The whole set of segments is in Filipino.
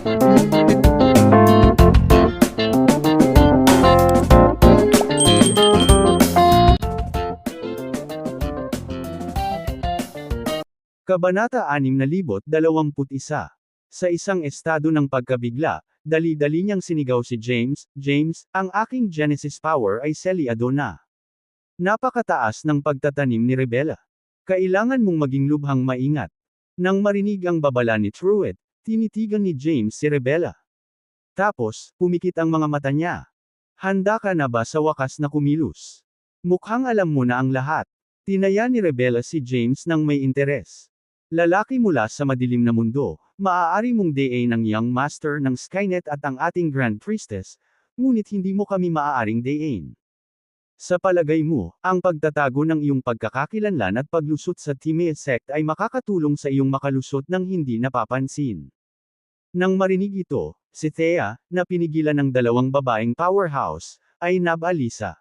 Kabanata 621. Sa isang estado ng pagkabigla, dali-dali niyang sinigaw si James, "James, ang aking Genesis power ay selyado na. Napakataas ng pagtatanim ni Rebella. Kailangan mong maging lubhang maingat." Nang marinig ang babala ni Truett, tinitigan ni James si Rebella. Tapos, pumikit ang mga mata niya. "Handa ka na ba sa wakas na kumilos? Mukhang alam mo na ang lahat." Tinaya ni Rebella si James ng may interes. "Lalaki mula sa madilim na mundo, maaari mong DA ng Young Master ng Skynet at ang ating Grand Priestess, ngunit hindi mo kami maaaring DAin. Sa palagay mo, ang pagtatago ng iyong pagkakakilanlan at paglusot sa Timea sect ay makakatulong sa iyong makalusot ng hindi napapansin." Nang marinig ito, si Thea, na pinigilan ng dalawang babaeng powerhouse, ay nabalisa.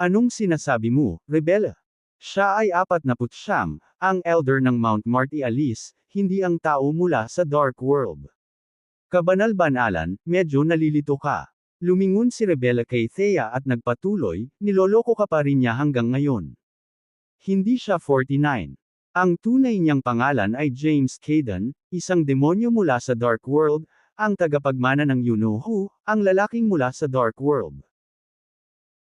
"Anong sinasabi mo, Rebella? Siya ay 49, ang elder ng Mount Marty Alice, hindi ang tao mula sa Dark World. Kabanal-banalan, medyo nalilito ka." Lumingon si Rebella kay Thea at nagpatuloy, "Niloloko ka pa rin niya hanggang ngayon. Hindi siya 49. Ang tunay niyang pangalan ay James Caden, isang demonyo mula sa Dark World, ang tagapagmana ng You-Know-Who, ang lalaking mula sa Dark World.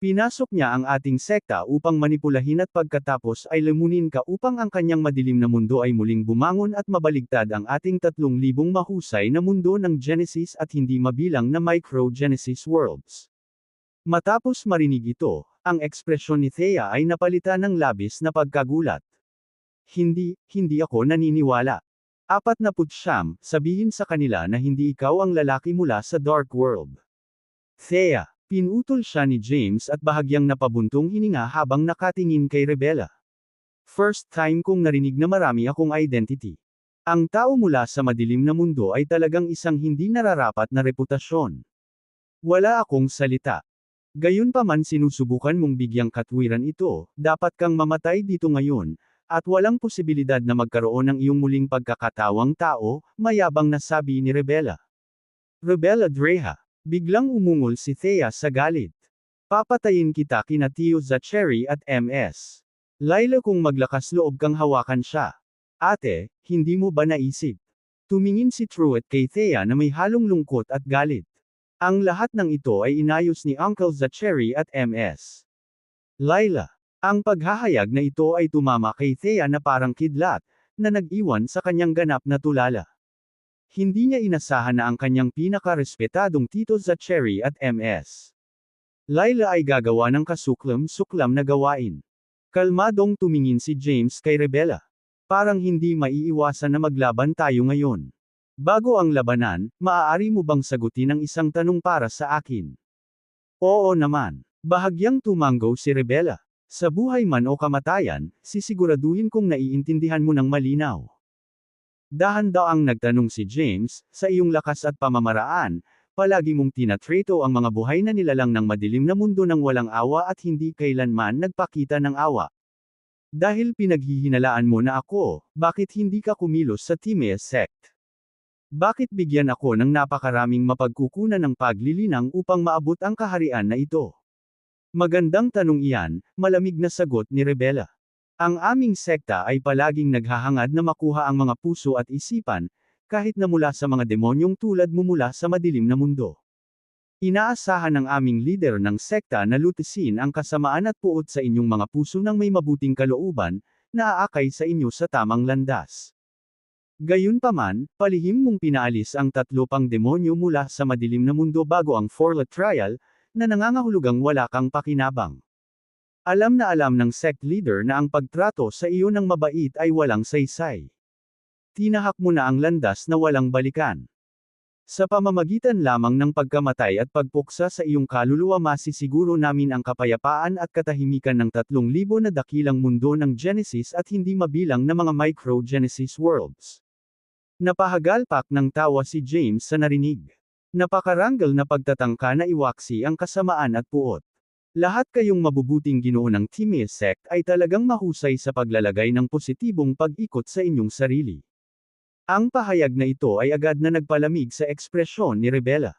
Pinasok niya ang ating sekta upang manipulahin at pagkatapos ay lamunin ka upang ang kanyang madilim na mundo ay muling bumangon at mabaligtad ang ating 3,000 mahusay na mundo ng Genesis at hindi mabilang na micro-Genesis worlds." Matapos marinig ito, ang ekspresyon ni Thea ay napalitan ng labis na pagkagulat. Hindi ako naniniwala. 49, sabihin sa kanila na hindi ikaw ang lalaki mula sa Dark World. Thea. Pinutol siya ni James at bahagyang napabuntong hininga habang nakatingin kay Rebella. "First time kong narinig na marami akong identity. Ang tao mula sa madilim na mundo ay talagang isang hindi nararapat na reputasyon. Wala akong salita. Gayunpaman sinusubukan mong bigyang katwiran ito, dapat kang mamatay dito ngayon, at walang posibilidad na magkaroon ng iyong muling pagkakatawang tao," mayabang na sabi ni Rebella. "Rebella Dreja." Biglang umungol si Thea sa galit. "Papatayin kita kina Tio Zachary at MS. Layla kung maglakas loob kang hawakan siya. Ate, hindi mo ba naisip?" Tumingin si Truett kay Thea na may halong lungkot at galit. Ang lahat ng ito ay inayos ni Uncle Zachary at MS. Layla. Ang paghahayag na ito ay tumama kay Thea na parang kidlat, na nag-iwan sa kanyang ganap na tulala. Hindi niya inasahan na ang kanyang pinaka-respetadong Tito Zachary at MS. Layla ay gagawa ng kasuklam-suklam na gawain. Kalmadong tumingin si James kay Rebella. "Parang hindi maiiwasan na maglaban tayo ngayon. Bago ang labanan, maaari mo bang sagutin ang isang tanong para sa akin?" "Oo naman." Bahagyang tumanggo si Rebella. "Sa buhay man o kamatayan, sisiguraduhin kong naiintindihan mo ng malinaw." Dahan-daang nagtanong si James, "Sa iyong lakas at pamamaraan, palagi mong tinatrato ang mga buhay na nilalang ng madilim na mundo ng walang awa at hindi kailanman nagpakita ng awa. Dahil pinaghihinalaan mo na ako, bakit hindi ka kumilos sa Timea sect? Bakit bigyan ako ng napakaraming mapagkukunan ng paglilinang upang maabot ang kaharian na ito?" Magandang tanong iyan, malamig na sagot ni Rebella. "Ang aming sekta ay palaging naghahangad na makuha ang mga puso at isipan, kahit na mula sa mga demonyong tulad mo mula sa madilim na mundo. Inaasahan ng aming leader ng sekta na lutisin ang kasamaan at puot sa inyong mga puso ng may mabuting kalooban, na aakay sa inyo sa tamang landas. Gayunpaman, palihim mong pinaalis ang 3 pang demonyo mula sa madilim na mundo bago ang Forla trial, na nangangahulugang wala kang pakinabang. Alam na alam ng sect leader na ang pagtrato sa iyo ng mabait ay walang saysay. Tinahak mo na ang landas na walang balikan. Sa pamamagitan lamang ng pagkamatay at pagpuksa sa iyong kaluluwa masisiguro namin ang kapayapaan at katahimikan ng 3,000 na dakilang mundo ng Genesis at hindi mabilang na mga micro-Genesis worlds." Napahagalpak ng tawa si James sa narinig. Napakaranggal na pagtatangka na iwaksi ang kasamaan at puot. Lahat kayong mabubuting ginoo ng Timea sect ay talagang mahusay sa paglalagay ng positibong pag-ikot sa inyong sarili. Ang pahayag na ito ay agad na nagpalamig sa ekspresyon ni Rebella.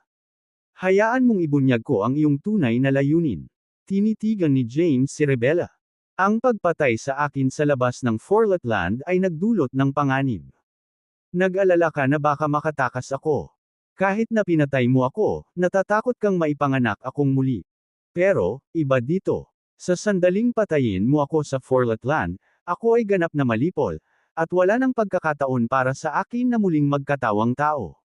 Hayaan mong ibunyag ko ang iyong tunay na layunin. Tinitigan ni James si Rebella. Ang pagpatay sa akin sa labas ng Forlet Land ay nagdulot ng panganib. Nag-alala ka na baka makatakas ako. Kahit na pinatay mo ako, natatakot kang maipanganak akong muli. Pero, iba dito. Sa sandaling patayin mo ako sa Forlet Land, ako ay ganap na malipol, at wala nang pagkakataon para sa akin na muling magkatawang tao.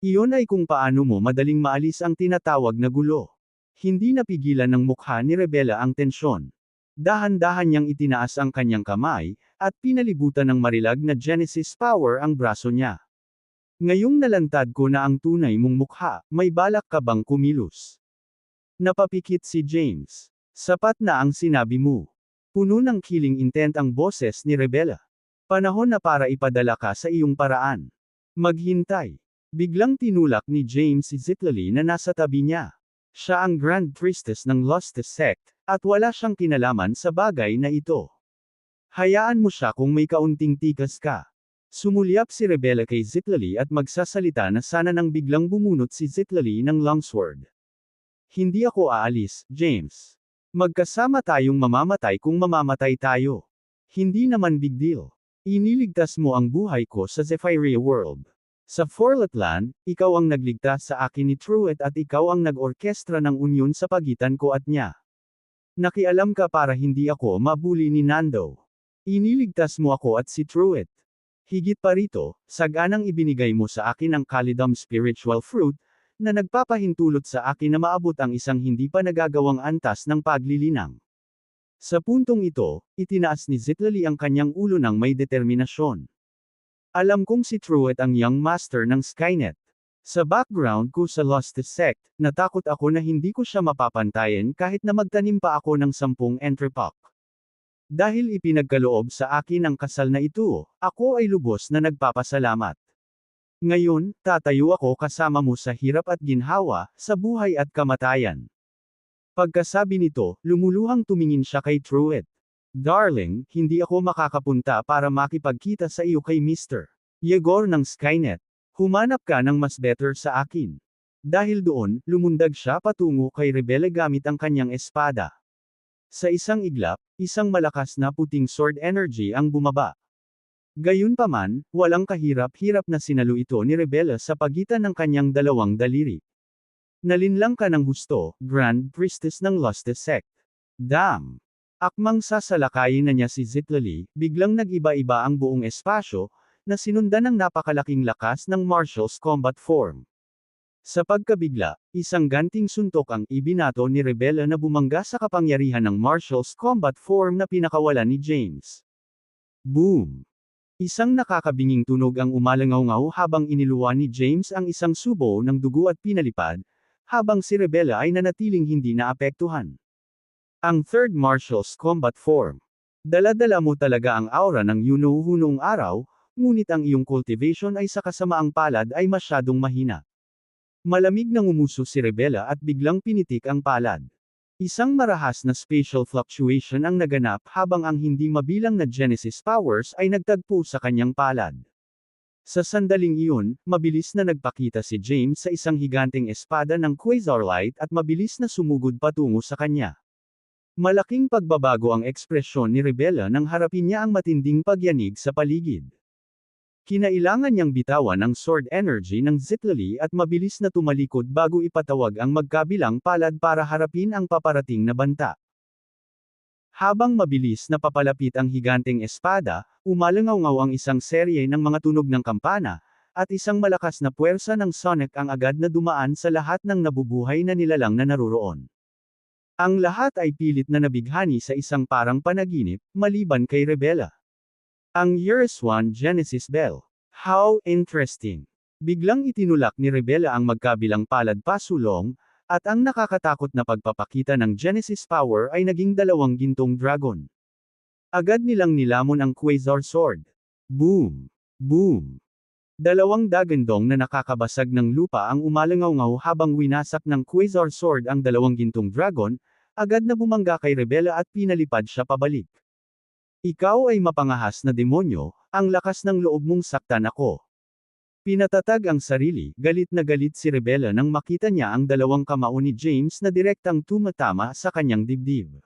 Iyon ay kung paano mo madaling maalis ang tinatawag na gulo. Hindi napigilan ng mukha ni Rebella ang tensyon. Dahan-dahan niyang itinaas ang kanyang kamay, at pinalibutan ng marilag na Genesis power ang braso niya. Ngayong nalantad ko na ang tunay mong mukha, may balak ka bang kumilos? Napapikit si James. Sapat na ang sinabi mo. Puno ng killing intent ang boses ni Rebella. Panahon na para ipadala ka sa iyong paraan. Maghintay. Biglang tinulak ni James si Zitlali na nasa tabi niya. Siya ang Grand Priestess ng Lostes Sect, at wala siyang kinalaman sa bagay na ito. Hayaan mo siya kung may kaunting tikas ka. Sumulyap si Rebella kay Zitlali at magsasalita na sana nang biglang bumunot si Zitlali ng longsword. Hindi ako aalis, James. Magkasama tayong mamamatay kung mamamatay tayo. Hindi naman big deal. Iniligtas mo ang buhay ko sa Zephyria World. Sa Forlet Land, ikaw ang nagligtas sa akin ni Truett at ikaw ang nag-orkestra ng unyon sa pagitan ko at niya. Nakialam ka para hindi ako mabuli ni Nando. Iniligtas mo ako at si Truett. Higit pa rito, saganang ibinigay mo sa akin ang Calidum Spiritual Fruit, na nagpapahintulot sa akin na maabot ang isang hindi pa nagagawang antas ng paglilinang. Sa puntong ito, itinaas ni Zitlali ang kanyang ulo ng may determinasyon. Alam kong si Truett ang young master ng Skynet. Sa background ko sa Lostes Sect, natakot ako na hindi ko siya mapapantayan kahit na magtanim pa ako ng 10 entrepok. Dahil ipinagkaloob sa akin ang kasal na ito, ako ay lubos na nagpapasalamat. Ngayon, tatayo ako kasama mo sa hirap at ginhawa, sa buhay at kamatayan. Pagkasabi nito, lumuluhang tumingin siya kay Truett. Darling, hindi ako makakapunta para makipagkita sa iyo kay Mr. Yegor ng Skynet. Humanap ka ng mas better sa akin. Dahil doon, lumundag siya patungo kay Rebella gamit ang kanyang espada. Sa isang iglap, isang malakas na puting sword energy ang bumaba. Gayunpaman, walang kahirap-hirap na sinalo ito ni Rebella sa pagitan ng kanyang dalawang daliri. Nalinlang ka ng husto, Grand Priestess ng Lostes Sect. Damn! Akmang sasalakayin na niya si Zitlali, biglang nag-iba-iba ang buong espasyo, na sinundan ng napakalaking lakas ng Martial's combat form. Sa pagkabigla, isang ganting suntok ang ibinato ni Rebella na bumangga sa kapangyarihan ng Martial's combat form na pinakawalan ni James. Boom! Isang nakakabinging tunog ang umalangaw-ngaw habang iniluwa ni James ang isang subo ng dugo at pinalipad, habang si Rebella ay nanatiling hindi naapektuhan. Ang third Martial's combat form. Dala-dala mo talaga ang aura ng Yuno-hunong araw, ngunit ang iyong cultivation ay sa kasamaang palad ay masyadong mahina. Malamig nang umuso si Rebella at biglang pinitik ang palad. Isang marahas na spatial fluctuation ang naganap habang ang hindi mabilang na Genesis powers ay nagtagpo sa kanyang palad. Sa sandaling iyon, mabilis na nagpakita si James sa isang higanteng espada ng Quasar Light at mabilis na sumugod patungo sa kanya. Malaking pagbabago ang ekspresyon ni Rebella nang harapin niya ang matinding pagyanig sa paligid. Kinailangan niyang bitawan ang sword energy ng Zitlali at mabilis na tumalikod bago ipatawag ang magkabilang palad para harapin ang paparating na banta. Habang mabilis na papalapit ang higanteng espada, umalangaw-ngaw ang isang serye ng mga tunog ng kampana, at isang malakas na puwersa ng sonic ang agad na dumaan sa lahat ng nabubuhay na nilalang na naruroon. Ang lahat ay pilit na nabighani sa isang parang panaginip, maliban kay Rebella. Ang Euroswan Genesis Bell. How interesting! Biglang itinulak ni Rebella ang magkabilang palad pasulong, at ang nakakatakot na pagpapakita ng Genesis power ay naging 2 gintong dragon. Agad nilang nilamon ang Quasar Sword. Boom! Boom! 2 dagandong na nakakabasag ng lupa ang umalangaw-ngaw habang winasak ng Quasar Sword ang 2 gintong dragon, agad na bumangga kay Rebella at pinalipad siya pabalik. Ikaw ay mapangahas na demonyo, ang lakas ng loob mong saktan ako. Pinatatag ang sarili, galit na galit si Rebella nang makita niya ang dalawang kamao ni James na direktang tumatama sa kanyang dibdib.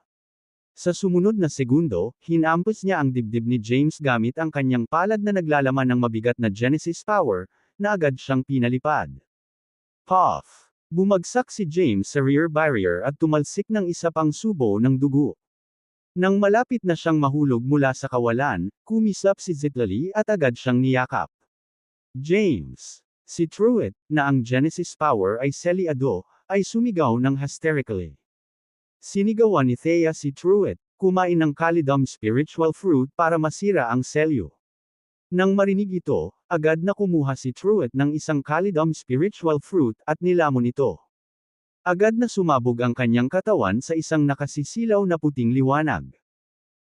Sa sumunod na segundo, hinampas niya ang dibdib ni James gamit ang kanyang palad na naglalaman ng mabigat na Genesis power, na agad siyang pinalipad. Puff! Bumagsak si James sa rear barrier at tumalsik ng isa pang subo ng dugo. Nang malapit na siyang mahulog mula sa kawalan, kumislap si Zitlali at agad siyang niyakap. James. Si Truett, na ang Genesis power ay selyado, ay sumigaw ng hysterically. Sinigawan ni Thea si Truett, kumain ng Calidum spiritual fruit para masira ang selyo. Nang marinig ito, agad na kumuha si Truett ng isang Calidum spiritual fruit at nilamon ito. Agad na sumabog ang kanyang katawan sa isang nakasisilaw na puting liwanag.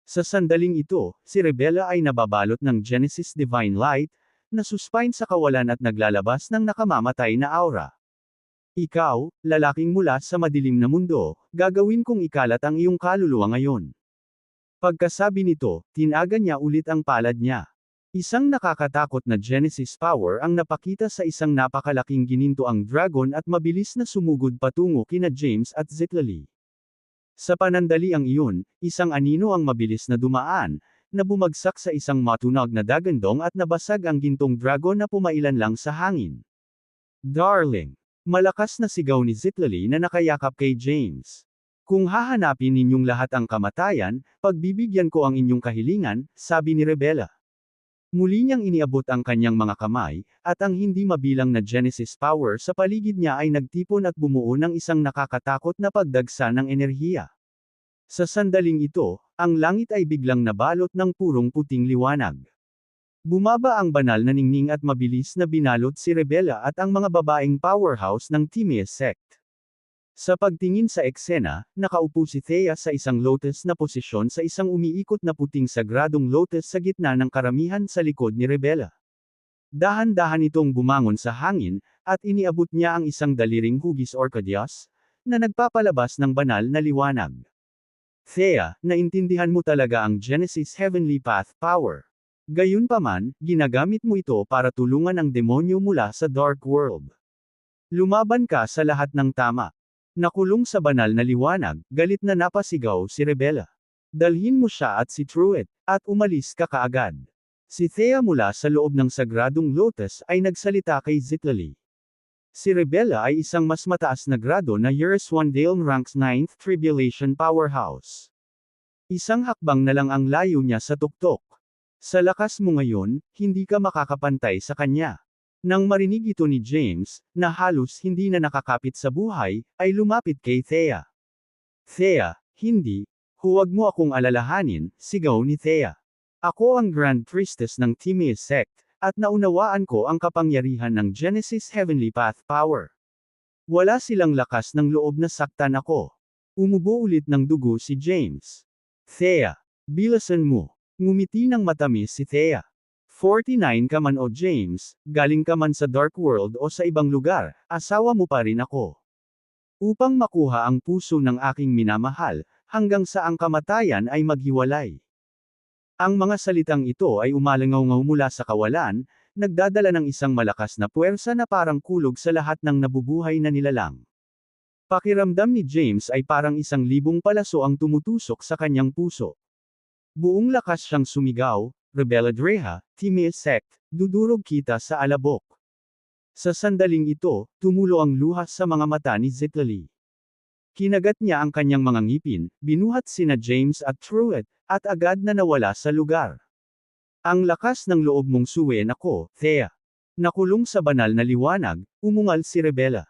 Sa sandaling ito, si Rebella ay nababalot ng Genesis Divine Light, na suspine sa kawalan at naglalabas ng nakamamatay na aura. Ikaw, lalaking mula sa madilim na mundo, gagawin kong ikalat ang iyong kaluluwa ngayon. Pagkasabi nito, tinagan niya ulit ang palad niya. Isang nakakatakot na Genesis power ang napakita sa isang napakalaking ginintoang dragon at mabilis na sumugod patungo kina James at Zitlali. Sa panandaliang iyon, isang anino ang mabilis na dumaan, na bumagsak sa isang matunog na dagandong at nabasag ang gintong dragon na pumailan lang sa hangin. Darling! Malakas na sigaw ni Zitlali na nakayakap kay James. Kung hahanapin ninyong lahat ang kamatayan, pagbibigyan ko ang inyong kahilingan, sabi ni Rebella. Muli niyang iniabot ang kanyang mga kamay, at ang hindi mabilang na Genesis power sa paligid niya ay nagtipon at bumuo ng isang nakakatakot na pagdagsa ng enerhiya. Sa sandaling ito, ang langit ay biglang nabalot ng purong puting liwanag. Bumaba ang banal na ningning at mabilis na binalot si Rebella at ang mga babaeng powerhouse ng Timaeus sect. Sa pagtingin sa eksena, nakaupo si Thea sa isang lotus na posisyon sa isang umiikot na puting sagradong lotus sa gitna ng karamihan sa likod ni Rebella. Dahan-dahan itong bumangon sa hangin, at iniabot niya ang isang daliring hugis orchideas, na nagpapalabas ng banal na liwanag. Thea, naintindihan mo talaga ang Genesis Heavenly Path power. Gayunpaman, ginagamit mo ito para tulungan ang demonyo mula sa Dark World. Lumaban ka sa lahat ng tama. Nakulong sa banal na liwanag, galit na napasigaw si Rebella. Dalhin mo siya at si Truett, at umalis ka kaagad. Si Thea mula sa loob ng sagradong lotus ay nagsalita kay Zitlali. Si Rebella ay isang mas mataas na grado na Eurus-1 ranks 9th Tribulation Powerhouse. Isang hakbang na lang ang layo niya sa tuktok. Sa lakas mo ngayon, hindi ka makakapantay sa kanya. Nang marinig ito ni James, na halos hindi na nakakapit sa buhay, ay lumapit kay Thea. Thea, hindi, huwag mo akong alalahanin, sigaw ni Thea. Ako ang Grand Priestess ng Timaeus sect, at naunawaan ko ang kapangyarihan ng Genesis Heavenly Path power. Wala silang lakas ng loob na saktan ako. Umubo ulit ng dugo si James. Thea, bilasan mo. Ngumiti ng matamis si Thea. 49 ka man o James, galing ka man sa Dark World o sa ibang lugar, asawa mo pa rin ako. Upang makuha ang puso ng aking minamahal, hanggang sa ang kamatayan ay maghiwalay. Ang mga salitang ito ay umalangaw-ngaw mula sa kawalan, nagdadala ng isang malakas na puwersa na parang kulog sa lahat ng nabubuhay na nilalang. Pakiramdam ni James ay parang 1,000 palaso ang tumutusok sa kanyang puso. Buong lakas siyang sumigaw, Rebella Dreha, Timaeus sect, dudurog kita sa alabok. Sa sandaling ito, tumulo ang luha sa mga mata ni Zitlali. Kinagat niya ang kanyang mga ngipin, binuhat sina James at Truett, at agad na nawala sa lugar. Ang lakas ng loob mong suwiin ako, Thea. Nakulong sa banal na liwanag, umungal si Rebella.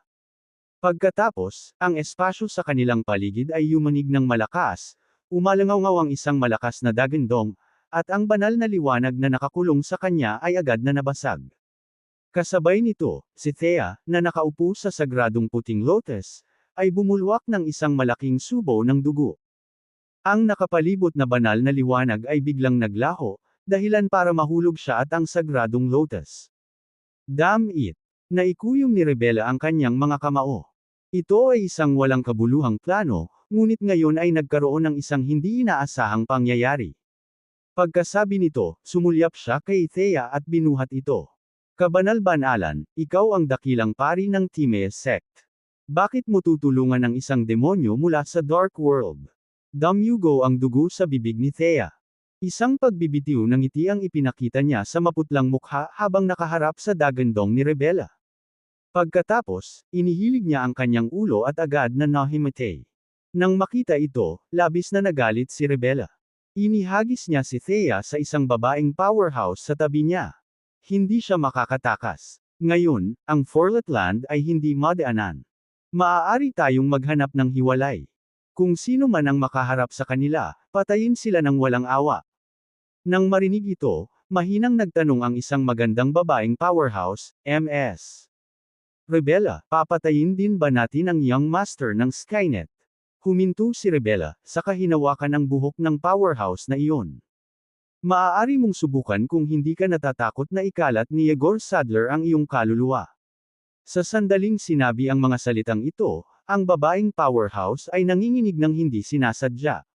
Pagkatapos, ang espasyo sa kanilang paligid ay yumanig ng malakas, umalangaw-ngaw ang isang malakas na dagandong, at ang banal na liwanag na nakakulong sa kanya ay agad na nabasag. Kasabay nito, si Thea, na nakaupo sa sagradong puting lotus, ay bumulwak ng isang malaking subo ng dugo. Ang nakapalibot na banal na liwanag ay biglang naglaho, dahilan para mahulog siya at ang sagradong lotus. Damn it! Naikuyom ni Rebella ang kanyang mga kamao. Ito ay isang walang kabuluhang plano, ngunit ngayon ay nagkaroon ng isang hindi inaasahang pangyayari. Pagkasabi nito, sumulyap siya kay Thea at binuhat ito. Kabanal-banalan, ikaw ang dakilang pari ng Timaeus sect. Bakit mo tutulungan ang isang demonyo mula sa Dark World? Damyugo ang dugo sa bibig ni Thea. Isang pagbibitiw ng ngiti ang ipinakita niya sa maputlang mukha habang nakaharap sa dagandong ni Rebella. Pagkatapos, inihilig niya ang kanyang ulo at agad na nahimatay. Nang makita ito, labis na nagalit si Rebella. Inihagis niya si Thea sa isang babaeng powerhouse sa tabi niya. Hindi siya makakatakas. Ngayon, ang Forlet Land ay hindi madaanan. Maaari tayong maghanap ng hiwalay. Kung sino man ang makaharap sa kanila, patayin sila ng walang awa. Nang marinig ito, mahinang nagtanong ang isang magandang babaeng powerhouse, MS. Rebella, papatayin din ba natin ang Young Master ng Skynet? Huminto si Rebella, saka hinawakan ang buhok ng powerhouse na iyon. Maaari mong subukan kung hindi ka natatakot na ikalat ni Igor Sadler ang iyong kaluluwa. Sa sandaling sinabi ang mga salitang ito, ang babaeng powerhouse ay nanginginig ng hindi sinasadya.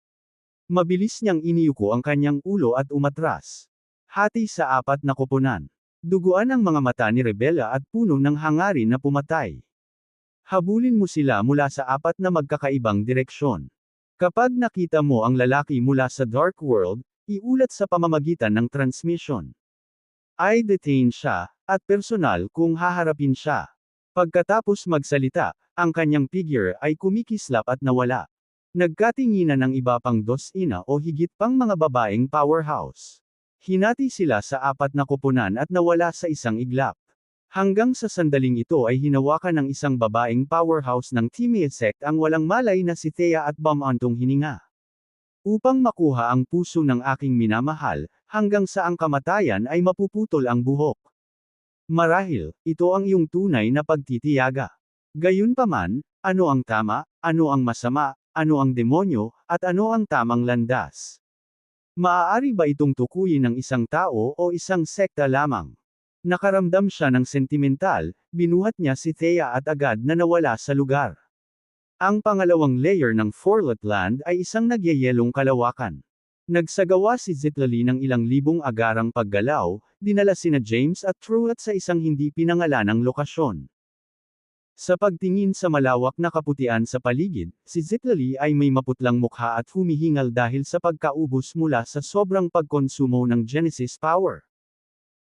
Mabilis niyang iniyuko ang kanyang ulo at umatras. Hati sa apat na koponan. Duguan ang mga mata ni Rebella at puno ng hangarin na pumatay. Habulin mo sila mula sa apat na magkakaibang direksyon. Kapag nakita mo ang lalaki mula sa Dark World, iulat sa pamamagitan ng transmission. I-detain siya, at personal kung haharapin siya. Pagkatapos magsalita, ang kanyang figure ay kumikislap at nawala. Nagkatinginan ng iba pang dos-ina o higit pang mga babaeng powerhouse. Hinati sila sa apat na koponan at nawala sa isang iglap. Hanggang sa sandaling ito ay hinawakan ng isang babaeng powerhouse ng Timaeus sect ang walang malay na si Thea at bumantong hininga. Upang makuha ang puso ng aking minamahal, hanggang sa ang kamatayan ay mapuputol ang buhok. Marahil, ito ang iyong tunay na pagtitiyaga. Gayunpaman, ano ang tama, ano ang masama, ano ang demonyo, at ano ang tamang landas? Maaari ba itong tukuyin ng isang tao o isang sekta lamang? Nakaramdam siya ng sentimental, binuhat niya si Thea at agad na nawala sa lugar. Ang pangalawang layer ng Forlet Land ay isang nagyayelong kalawakan. Nagsagawa si Zitlali ng ilang libong agarang paggalaw, dinala sina James at Truett sa isang hindi pinangalanang lokasyon. Sa pagtingin sa malawak na kaputian sa paligid, si Zitlali ay may maputlang mukha at humihingal dahil sa pagkaubos mula sa sobrang pagkonsumo ng Genesis power.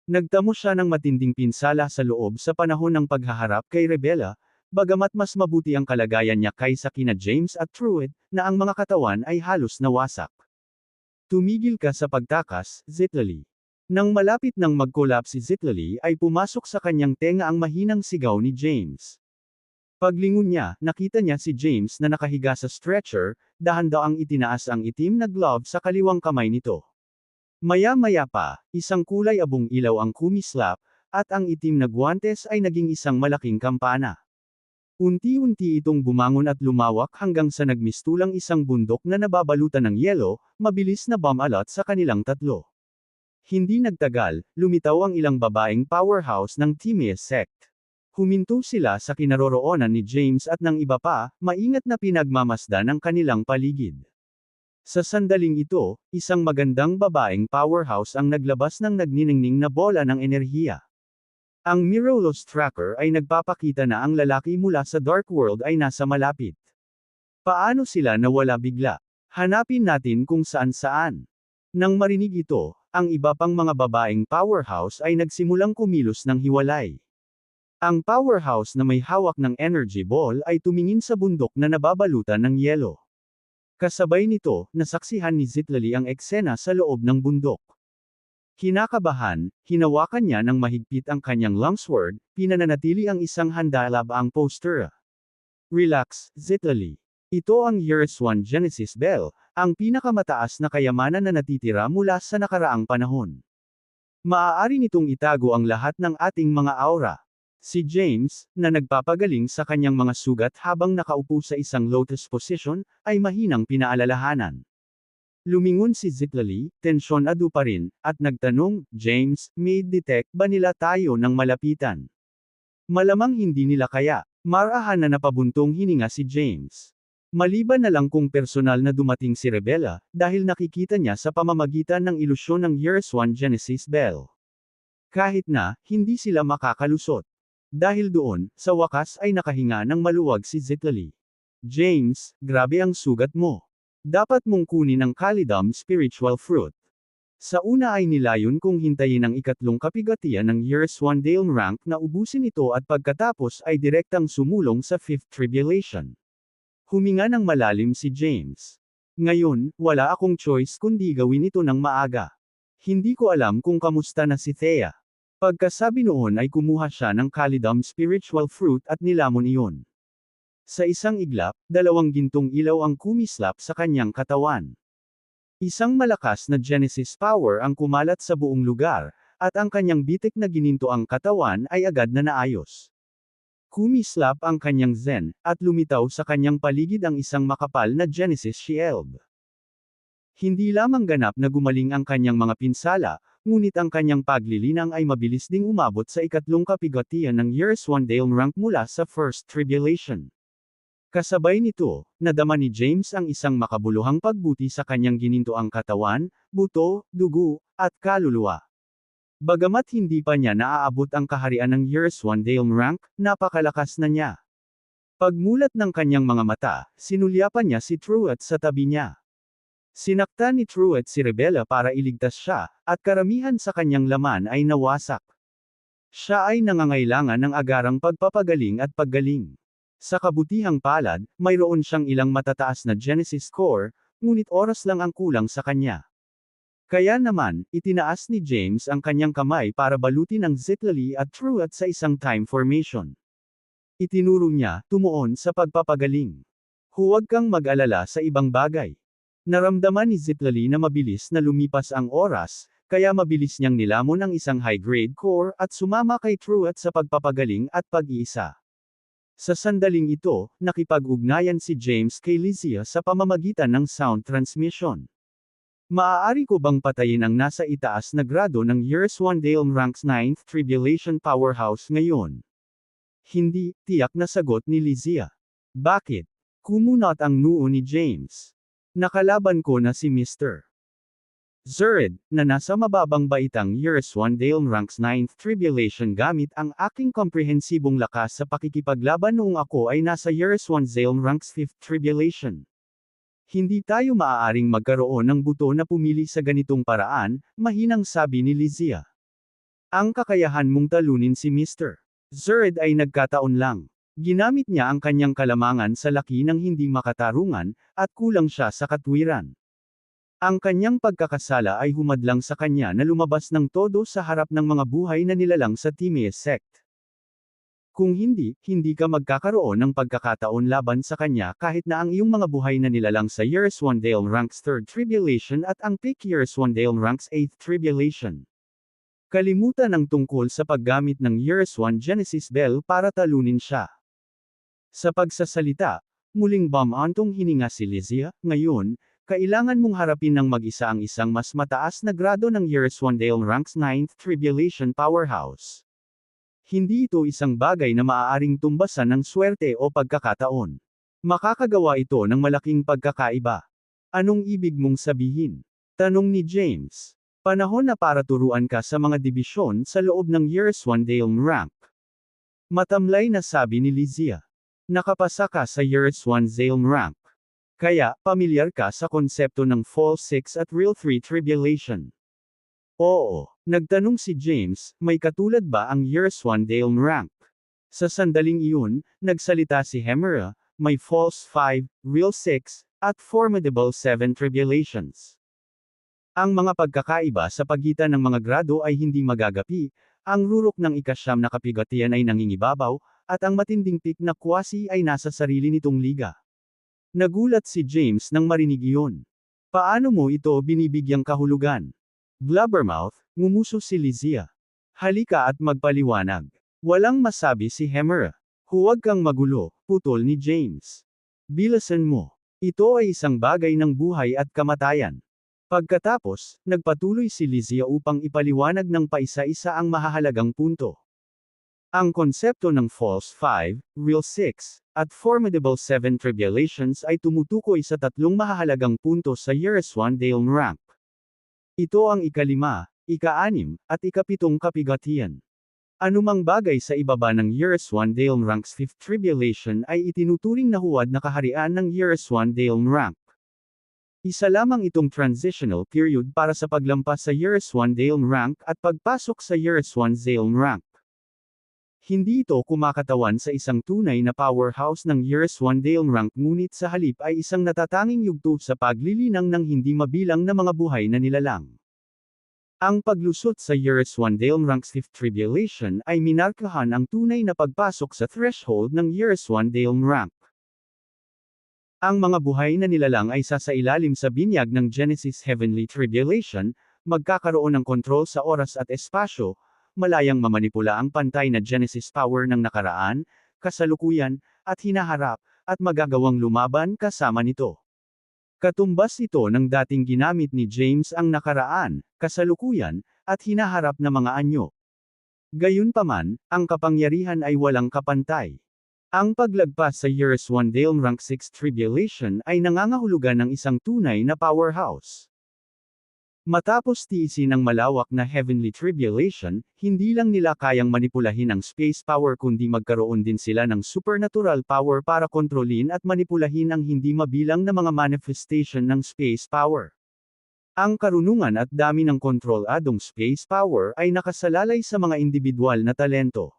Nagtamo siya ng matinding pinsala sa loob sa panahon ng paghaharap kay Rebella, bagamat mas mabuti ang kalagayan niya kaysa kina James at Truett, na ang mga katawan ay halos nawasak. Tumigil ka sa pagtakas, Zitlali. Nang malapit nang mag-collapse si Zitlali ay pumasok sa kanyang tenga ang mahinang sigaw ni James. Paglingon niya, nakita niya si James na nakahiga sa stretcher, dahan-daang itinaas ang itim na glove sa kaliwang kamay nito. Maya-maya pa, isang kulay abong ilaw ang kumislap, at ang itim na guwantes ay naging isang malaking kampana. Unti-unti itong bumangon at lumawak hanggang sa nagmistulang isang bundok na nababalutan ng yelo, mabilis na bumalot sa kanilang tatlo. Hindi nagtagal, lumitaw ang ilang babaeng powerhouse ng Timaeus sect. Huminto sila sa kinaroroonan ni James at ng iba pa, maingat na pinagmamasdan ang kanilang paligid. Sa sandaling ito, isang magandang babaeng powerhouse ang naglabas ng nagniningning na bola ng enerhiya. Ang Mirrorless Tracker ay nagpapakita na ang lalaki mula sa Dark World ay nasa malapit. Paano sila nawala bigla? Hanapin natin kung saan-saan. Nang marinig ito, ang iba pang mga babaeng powerhouse ay nagsimulang kumilos ng hiwalay. Ang powerhouse na may hawak ng energy ball ay tumingin sa bundok na nababalutan ng yelo. Kasabay nito, nasaksihan ni Zitlali ang eksena sa loob ng bundok. Kinakabahan, hinawakan niya ng mahigpit ang kanyang longsword, pinananatili ang isang handalabaang poster. Relax, Zitlali. Ito ang Years 1 Genesis Bell, ang pinakamataas na kayamanan na natitira mula sa nakaraang panahon. Maaari nitong itago ang lahat ng ating mga aura. Si James, na nagpapagaling sa kanyang mga sugat habang nakaupo sa isang lotus position, ay mahinang pinaalalahanan. Lumingon si Zitlali, tensyonado pa rin, at nagtanong, James, may detect ba nila tayo ng malapitan? Malamang hindi nila kaya, marahan na napabuntong hininga si James. Maliban na lang kung personal na dumating si Rebella, dahil nakikita niya sa pamamagitan ng ilusyon ng Years 1 Genesis Bell. Kahit na, hindi sila makakalusot. Dahil doon, sa wakas ay nakahinga ng maluwag si Zitali. James, grabe ang sugat mo. Dapat mong kunin ang Calidum Spiritual Fruit. Sa una ay nilayon kong hintayin ang ikatlong kapigatian ng Year Swandail rank na ubusin ito at pagkatapos ay direktang sumulong sa Fifth Tribulation. Huminga ng malalim si James. Ngayon, wala akong choice kundi gawin ito ng maaga. Hindi ko alam kung kamusta na si Thea. Pagkasabi noon ay kumuha siya ng Calidum Spiritual Fruit at nilamon iyon. Sa isang iglap, 2 gintong ilaw ang kumislap sa kanyang katawan. Isang malakas na Genesis power ang kumalat sa buong lugar, at ang kanyang bitik na ginintoang katawan ay agad na naayos. Kumislap ang kanyang Zen, at lumitaw sa kanyang paligid ang isang makapal na Genesis shield. Hindi lamang ganap na gumaling ang kanyang mga pinsala, ngunit ang kanyang paglilinang ay mabilis ding umabot sa ikatlong kapigatian ng Year Swandail rank mula sa First Tribulation. Kasabay nito, nadama ni James ang isang makabuluhang pagbuti sa kanyang ginintoang katawan, buto, dugo, at kaluluwa. Bagamat hindi pa niya naaabot ang kaharian ng Year Swandail rank, napakalakas na niya. Pagmulat ng kanyang mga mata, sinulyapan niya si Truett sa tabi niya. Sinakta ni Truett si Rebella para iligtas siya, at karamihan sa kanyang laman ay nawasak. Siya ay nangangailangan ng agarang pagpapagaling at paggaling. Sa kabutihang palad, mayroon siyang ilang matataas na Genesis core, ngunit oras lang ang kulang sa kanya. Kaya naman, itinaas ni James ang kanyang kamay para balutin ang Zitali at Truett sa isang time formation. Itinuro niya, tumuon sa pagpapagaling. Huwag kang mag-alala sa ibang bagay. Naramdaman ni Zitali na mabilis na lumipas ang oras, kaya mabilis niyang nilamon ang isang high-grade core at sumama kay Truett sa pagpapagaling at pag-iisa. Sa sandaling ito, nakipag-ugnayan si James kay Lysia sa pamamagitan ng sound transmission. Maaari ko bang patayin ang nasa itaas na grado ng Year Swandail ranks 9th Tribulation Powerhouse ngayon? Hindi, tiyak na sagot ni Lysia. Bakit? Kumunot ang noo ni James. Nakalaban ko na si Mr. Zurd, na nasa mababang baitang Year Swandail ranks 9th Tribulation gamit ang aking komprehensibong lakas sa pakikipaglaban noong ako ay nasa Year Swandail ranks 5th Tribulation. Hindi tayo maaaring magkaroon ng buto na pumili sa ganitong paraan, mahinang sabi ni Lysia. Ang kakayahan mong talunin si Mr. Zurd ay nagkataon lang. Ginamit niya ang kanyang kalamangan sa laki ng hindi makatarungan, at kulang siya sa katwiran. Ang kanyang pagkakasala ay humadlang sa kanya na lumabas ng todo sa harap ng mga buhay na nilalang sa Timaeus sect. Kung hindi, hindi ka magkakaroon ng pagkakataon laban sa kanya kahit na ang iyong mga buhay na nilalang sa Year Swandail ranks 3rd Tribulation at ang peak Year Swandail ranks 8th Tribulation. Kalimutan ang tungkol sa paggamit ng Year Swan Genesis Bell para talunin siya. Sa pagsasalita, muling bumantong hininga si Lysia, ngayon, kailangan mong harapin ng mag-isa ang isang mas mataas na grado ng Year Swandail ranks 9th Tribulation Powerhouse. Hindi ito isang bagay na maaaring tumbasan ng swerte o pagkakataon. Makakagawa ito ng malaking pagkakaiba. Anong ibig mong sabihin? Tanong ni James. Panahon na para turuan ka sa mga dibisyon sa loob ng Year Swandail rank. Matamlay na sabi ni Lysia. Nakapasa ka sa Year Swandail rank. Kaya, pamilyar ka sa konsepto ng Fall 6 at Real 3 Tribulation. Oo, nagtanong si James, may katulad ba ang Year Swandail rank? Sa sandaling iyon, nagsalita si Hemera, may False 5, Real 6, at Formidable 7 Tribulations. Ang mga pagkakaiba sa pagitan ng mga grado ay hindi magagapi, ang rurok ng ikasyam na kapigatian ay nangingibabaw, at ang matinding peak na kwasi ay nasa sarili nitong liga. Nagulat si James nang marinig iyon. Paano mo ito binibigyang kahulugan? Blubbermouth, ngumuso si Lysia. Halika at magpaliwanag. Walang masabi si Hemera. Huwag kang magulo, putol ni James. Bilasan mo. Ito ay isang bagay ng buhay at kamatayan. Pagkatapos, nagpatuloy si Lysia upang ipaliwanag ng paisa-isa ang mahahalagang punto. Ang konsepto ng False 5, Real 6, at Formidable 7 Tribulations ay tumutukoy sa tatlong mahahalagang punto sa Year Swandail rank. Ito ang ikalima, ika-6, at ika-7 kapigatian. Anumang bagay sa ibaba ng Years 1 Dailm Rank's 5th Tribulation ay itinuturing na huwad na kaharian ng Years 1 Dailm Rank. Isa lamang itong transitional period para sa paglampas sa Years 1 Dailm Rank at pagpasok sa Years 1 Dailm Rank. Hindi ito kumakatawan sa isang tunay na powerhouse ng Years 1 Dailm Rank, ngunit sa halip ay isang natatanging yugto sa paglilinang ng hindi mabilang na mga buhay na nilalang. Ang paglusot sa Years 1 Dailm Rank's 5th Tribulation ay minarkahan ang tunay na pagpasok sa threshold ng Years 1 Dailm Rank. Ang mga buhay na nilalang ay sasailalim sa binyag ng Genesis Heavenly Tribulation, magkakaroon ng kontrol sa oras at espasyo, malayang mamanipula ang pantay na Genesis power ng nakaraan, kasalukuyan, at hinaharap, at magagawang lumaban kasama nito. Katumbas ito ng dating ginamit ni James ang nakaraan, kasalukuyan, at hinaharap na mga anyo. Gayunpaman, ang kapangyarihan ay walang kapantay. Ang paglagpas sa Years 1 Dailm Rank 6 Tribulation ay nangangahulugan ng isang tunay na powerhouse. Matapos tiisin ang malawak na Heavenly Tribulation, hindi lang nila kayang manipulahin ang space power kundi magkaroon din sila ng supernatural power para kontrolin at manipulahin ang hindi mabilang na mga manifestation ng space power. Ang karunungan at dami ng kontroladong space power ay nakasalalay sa mga individual na talento.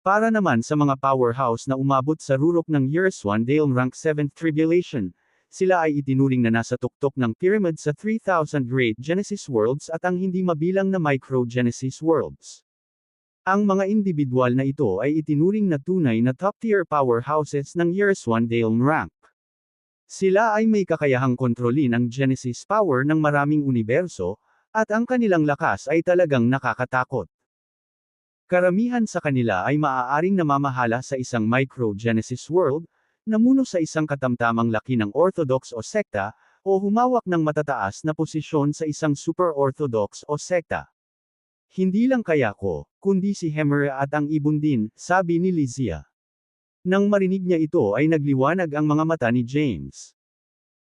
Para naman sa mga powerhouse na umabot sa rurok ng Years 1 Dailm Rank 7th Tribulation, sila ay itinuring na nasa tuktok ng pyramid sa 3,000 Great Genesis Worlds at ang hindi mabilang na Micro Genesis Worlds. Ang mga individual na ito ay itinuring na tunay na top-tier powerhouses ng Years 1 Dailm Rank. Sila ay may kakayahang kontrolin ang Genesis power ng maraming universo, at ang kanilang lakas ay talagang nakakatakot. Karamihan sa kanila ay maaaring namamahala sa isang Micro Genesis World, namuno sa isang katamtamang laki ng Orthodox o sekta, o humawak ng matataas na posisyon sa isang Super-Orthodox o sekta. Hindi lang kaya ko, kundi si Hemera at ang ibon din, sabi ni Lizia. Nang marinig niya ito ay nagliwanag ang mga mata ni James.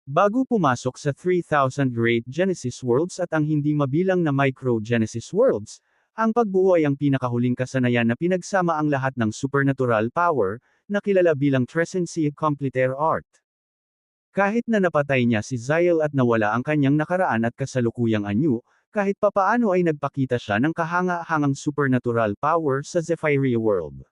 Bago pumasok sa 3,000 Great Genesis Worlds at ang hindi mabilang na Micro Genesis Worlds, ang pagbuo ay ang pinakahuling kasanayan na pinagsama ang lahat ng supernatural power, na kilala bilang Trescency Completaire Art. Kahit na napatay niya si Zyle at nawala ang kanyang nakaraan at kasalukuyang anyo, kahit papaano ay nagpakita siya ng kahanga-hangang supernatural power sa Zephyria world.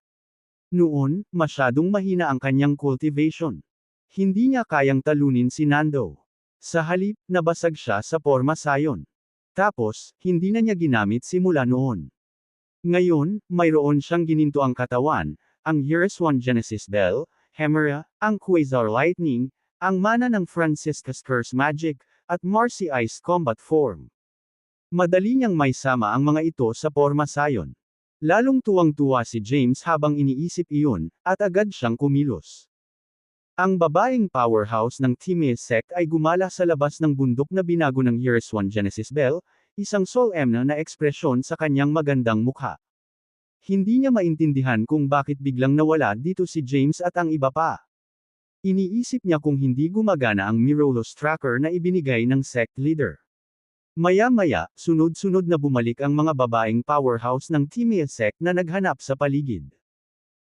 Noon, masyadong mahina ang kanyang cultivation. Hindi niya kayang talunin si Nando. Sa halip, nabasag siya sa Porma Sion. Tapos, hindi na niya ginamit simula noon. Ngayon, mayroon siyang gininto ang katawan, ang Years 1 Genesis Bell, Hemera, ang Quasar Lightning, ang mana ng Francisca's Curse Magic, at Marcy Ice Combat Form. Madali niyang maisama ang mga ito sa Porma Sion. Lalong tuwang-tuwa si James habang iniisip iyon, at agad siyang kumilos. Ang babaeng powerhouse ng Timea sect ay gumala sa labas ng bundok na binago ng Years 1 Genesis Bell, isang solemn na ekspresyon sa kanyang magandang mukha. Hindi niya maintindihan kung bakit biglang nawala dito si James at ang iba pa. Iniisip niya kung hindi gumagana ang Mirolos tracker na ibinigay ng sect leader. Maya-maya, sunod-sunod na bumalik ang mga babaeng powerhouse ng Timea sect na naghanap sa paligid.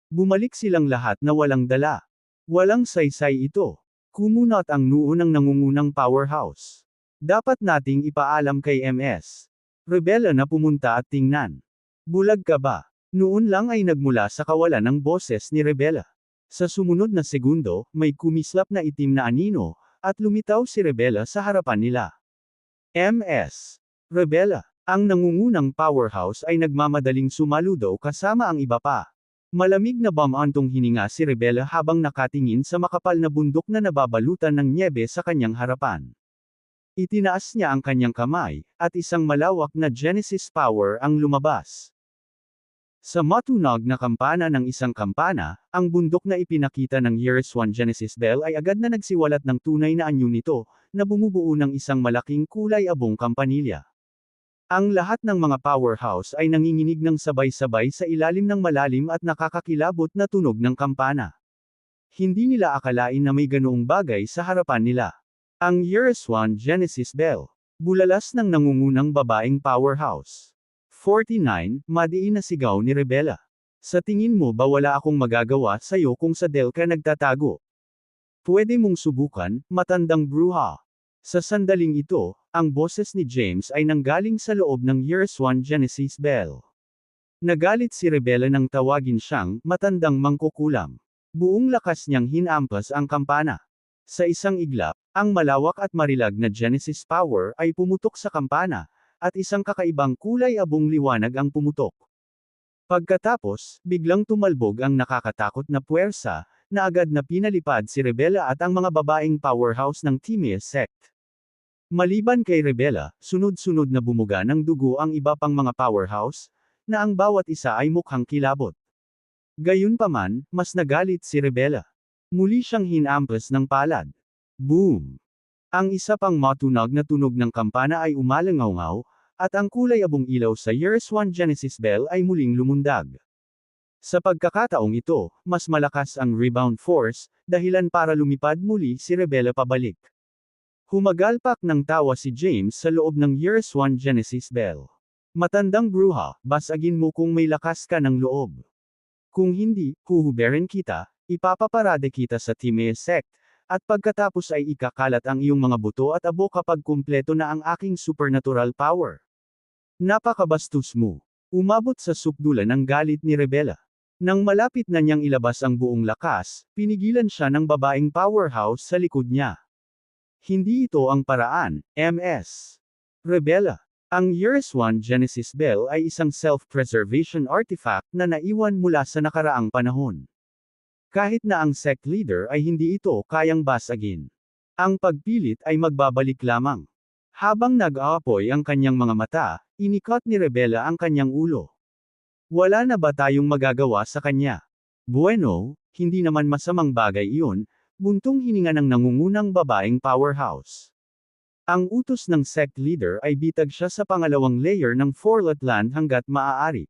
Bumalik silang lahat na walang dala. Walang saysay ito. Kumunot ang noo ng nangungunang powerhouse. Dapat nating ipaalam kay MS. Rebella na pumunta at tingnan. Bulag ka ba? Noon lang ay nagmula sa kawalan ng boses ni Rebella. Sa sumunod na segundo, may kumislap na itim na anino, at lumitaw si Rebella sa harapan nila. MS. Rebella. Ang nangungunang powerhouse ay nagmamadaling sumaludo kasama ang iba pa. Malamig na bamantong hininga si Rebella habang nakatingin sa makapal na bundok na nababalutan ng nyebe sa kanyang harapan. Itinaas niya ang kanyang kamay, at isang malawak na Genesis power ang lumabas. Sa matunog na kampana ng isang kampana, ang bundok na ipinakita ng Years 1 Genesis Bell ay agad na nagsiwalat ng tunay na anyo nito, na bumubuo ng isang malaking kulay abong kampanilya. Ang lahat ng mga powerhouse ay nanginginig ng sabay-sabay sa ilalim ng malalim at nakakakilabot na tunog ng kampana. Hindi nila akalain na may ganoong bagay sa harapan nila. Ang Years 1 Genesis Bell. Bulalas ng nangungunang babaeng powerhouse. 49, madiin na sigaw ni Rebella. Sa tingin mo ba wala akong magagawa sa'yo kung sa Del ka nagtatago? Pwede mong subukan, matandang bruha. Sa sandaling ito, ang boses ni James ay nanggaling sa loob ng Years 1 Genesis Bell. Nagalit si Rebella nang tawagin siyang matandang mangkukulam. Buong lakas niyang hinampas ang kampana. Sa isang iglap, ang malawak at marilag na Genesis power ay pumutok sa kampana, at isang kakaibang kulay abong liwanag ang pumutok. Pagkatapos, biglang tumalbog ang nakakatakot na puwersa, na agad na pinalipad si Rebella at ang mga babaeng powerhouse ng Timaeus sect. Maliban kay Rebella, sunod-sunod na bumuga ng dugo ang iba pang mga powerhouse, na ang bawat isa ay mukhang kilabot. Gayunpaman, mas nagalit si Rebella. Muli siyang hinampas ng palad. Boom! Ang isa pang matunog na tunog ng kampana ay umalangaw-ngaw, at ang kulay abong ilaw sa Years 1 Genesis Bell ay muling lumundag. Sa pagkakataong ito, mas malakas ang rebound force, dahilan para lumipad muli si Rebella pabalik. Humagalpak ng tawa si James sa loob ng Years 1 Genesis Bell. Matandang bruha, basagin mo kung may lakas ka ng loob. Kung hindi, huhuberin kita, ipapaparade kita sa Timaeus sect, at pagkatapos ay ikakalat ang iyong mga buto at abo kapag kumpleto na ang aking supernatural power. Napakabastos mo. Umabot sa sukdulan ang galit ni Rebella. Nang malapit na niyang ilabas ang buong lakas, pinigilan siya ng babaeng powerhouse sa likod niya. Hindi ito ang paraan, Ms. Rebella. Ang Years 1 Genesis Bell ay isang self-preservation artifact na naiwan mula sa nakaraang panahon. Kahit na ang sect leader ay hindi ito kayang basagin. Ang pagpilit ay magbabalik lamang. Habang nag-aapoy ang kanyang mga mata, inikot ni Rebella ang kanyang ulo. Wala na ba tayong magagawa sa kanya? Bueno, hindi naman masamang bagay iyon, buntong hininga ng nangungunang babaeng powerhouse. Ang utos ng sect leader ay bitag siya sa pangalawang layer ng Forlet Land hanggat maaari.